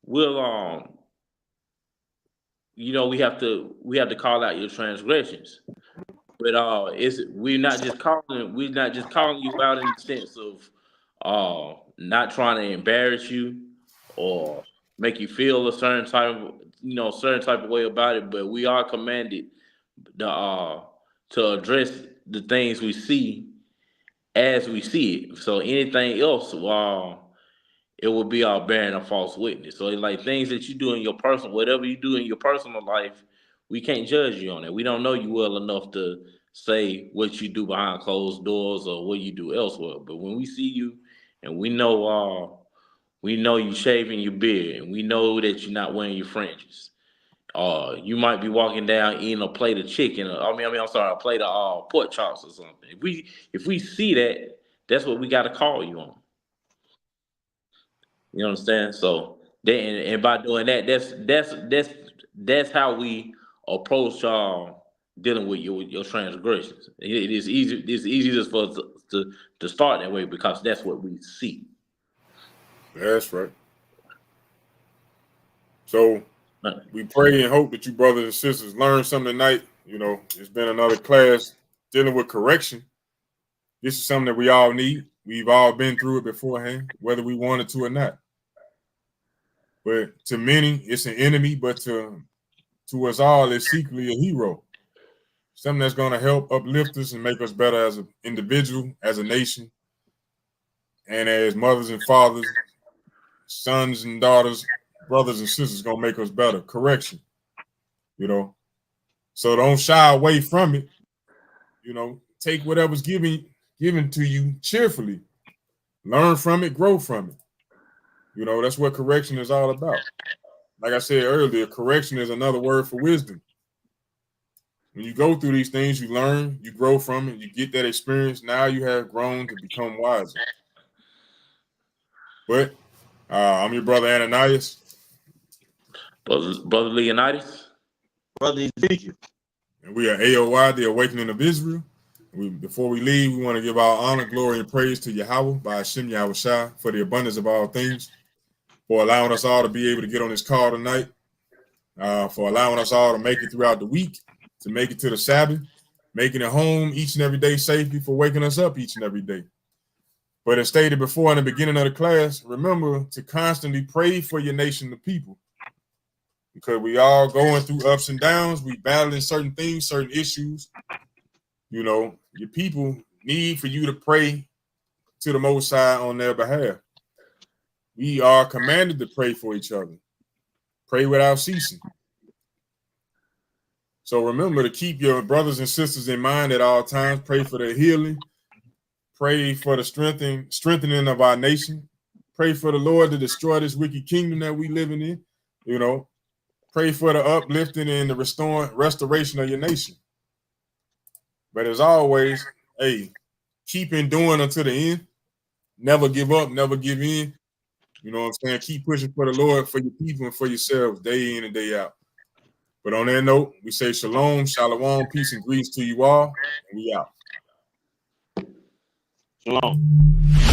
we'll we have to call out your transgressions. But we're not just calling you out in the sense of not trying to embarrass you or make you feel a certain type of way about it, but we are commanded to address the things we see as we see it. So anything else, it will be our bearing a false witness. So it's like things that you do in your personal, whatever you do in your personal life, we can't judge you on it. We don't know you well enough to say what you do behind closed doors or what you do elsewhere. But when we see you and we know you shaving your beard and we know that you're not wearing your fringes. You might be walking down eating a plate of chicken. I'm sorry, a plate of pork chops or something. If we see that, that's what we got to call you on. You understand? So then, and by doing that, that's how we approach dealing with your transgressions. It is easy. It's easiest for us to start that way because that's what we see. That's right. So we pray and hope that you brothers and sisters learn something tonight. You know, it's been another class dealing with correction. This is something that we all need. We've all been through it beforehand, whether we wanted to or not. But to many, it's an enemy, but to us all, it's secretly a hero. Something that's going to help uplift us and make us better as an individual, as a nation, and as mothers and fathers, sons and daughters, brothers and sisters, going to make us better. Correction, you know. So don't shy away from it. You know, take whatever's given to you cheerfully. Learn from it, grow from it. You know, that's what correction is all about. Like I said earlier, correction is another word for wisdom. When you go through these things, you learn, you grow from it, you get that experience. Now you have grown to become wiser. But I'm your brother Ananias. Brother Leonidas. Brother Ezekiel. And we are A.O.I, the Awakening of Israel. Before we leave, we want to give our honor, glory, and praise to Yahweh by Hashem Yahweh Shai for the abundance of all things, for allowing us all to be able to get on this call tonight, for allowing us all to make it throughout the week, to make it to the Sabbath, making it home each and every day safely, for waking us up each and every day. But as stated before in the beginning of the class, remember to constantly pray for your nation, the people, because we all going through ups and downs. We battling certain things, certain issues. You know, your people need for you to pray to the Most High on their behalf. We are commanded to pray for each other. Pray without ceasing. So remember to keep your brothers and sisters in mind at all times. Pray for their healing. Pray for the strengthening of our nation. Pray for the Lord to destroy this wicked kingdom that we living in. You know, pray for the uplifting and the restoration of your nation. But as always, hey, keep enduring until the end. Never give up, never give in. You know what I'm saying? Keep pushing for the Lord, for your people, and for yourselves day in and day out. But on that note, we say shalom, shalom, peace and grease to you all, and we out. Shalom.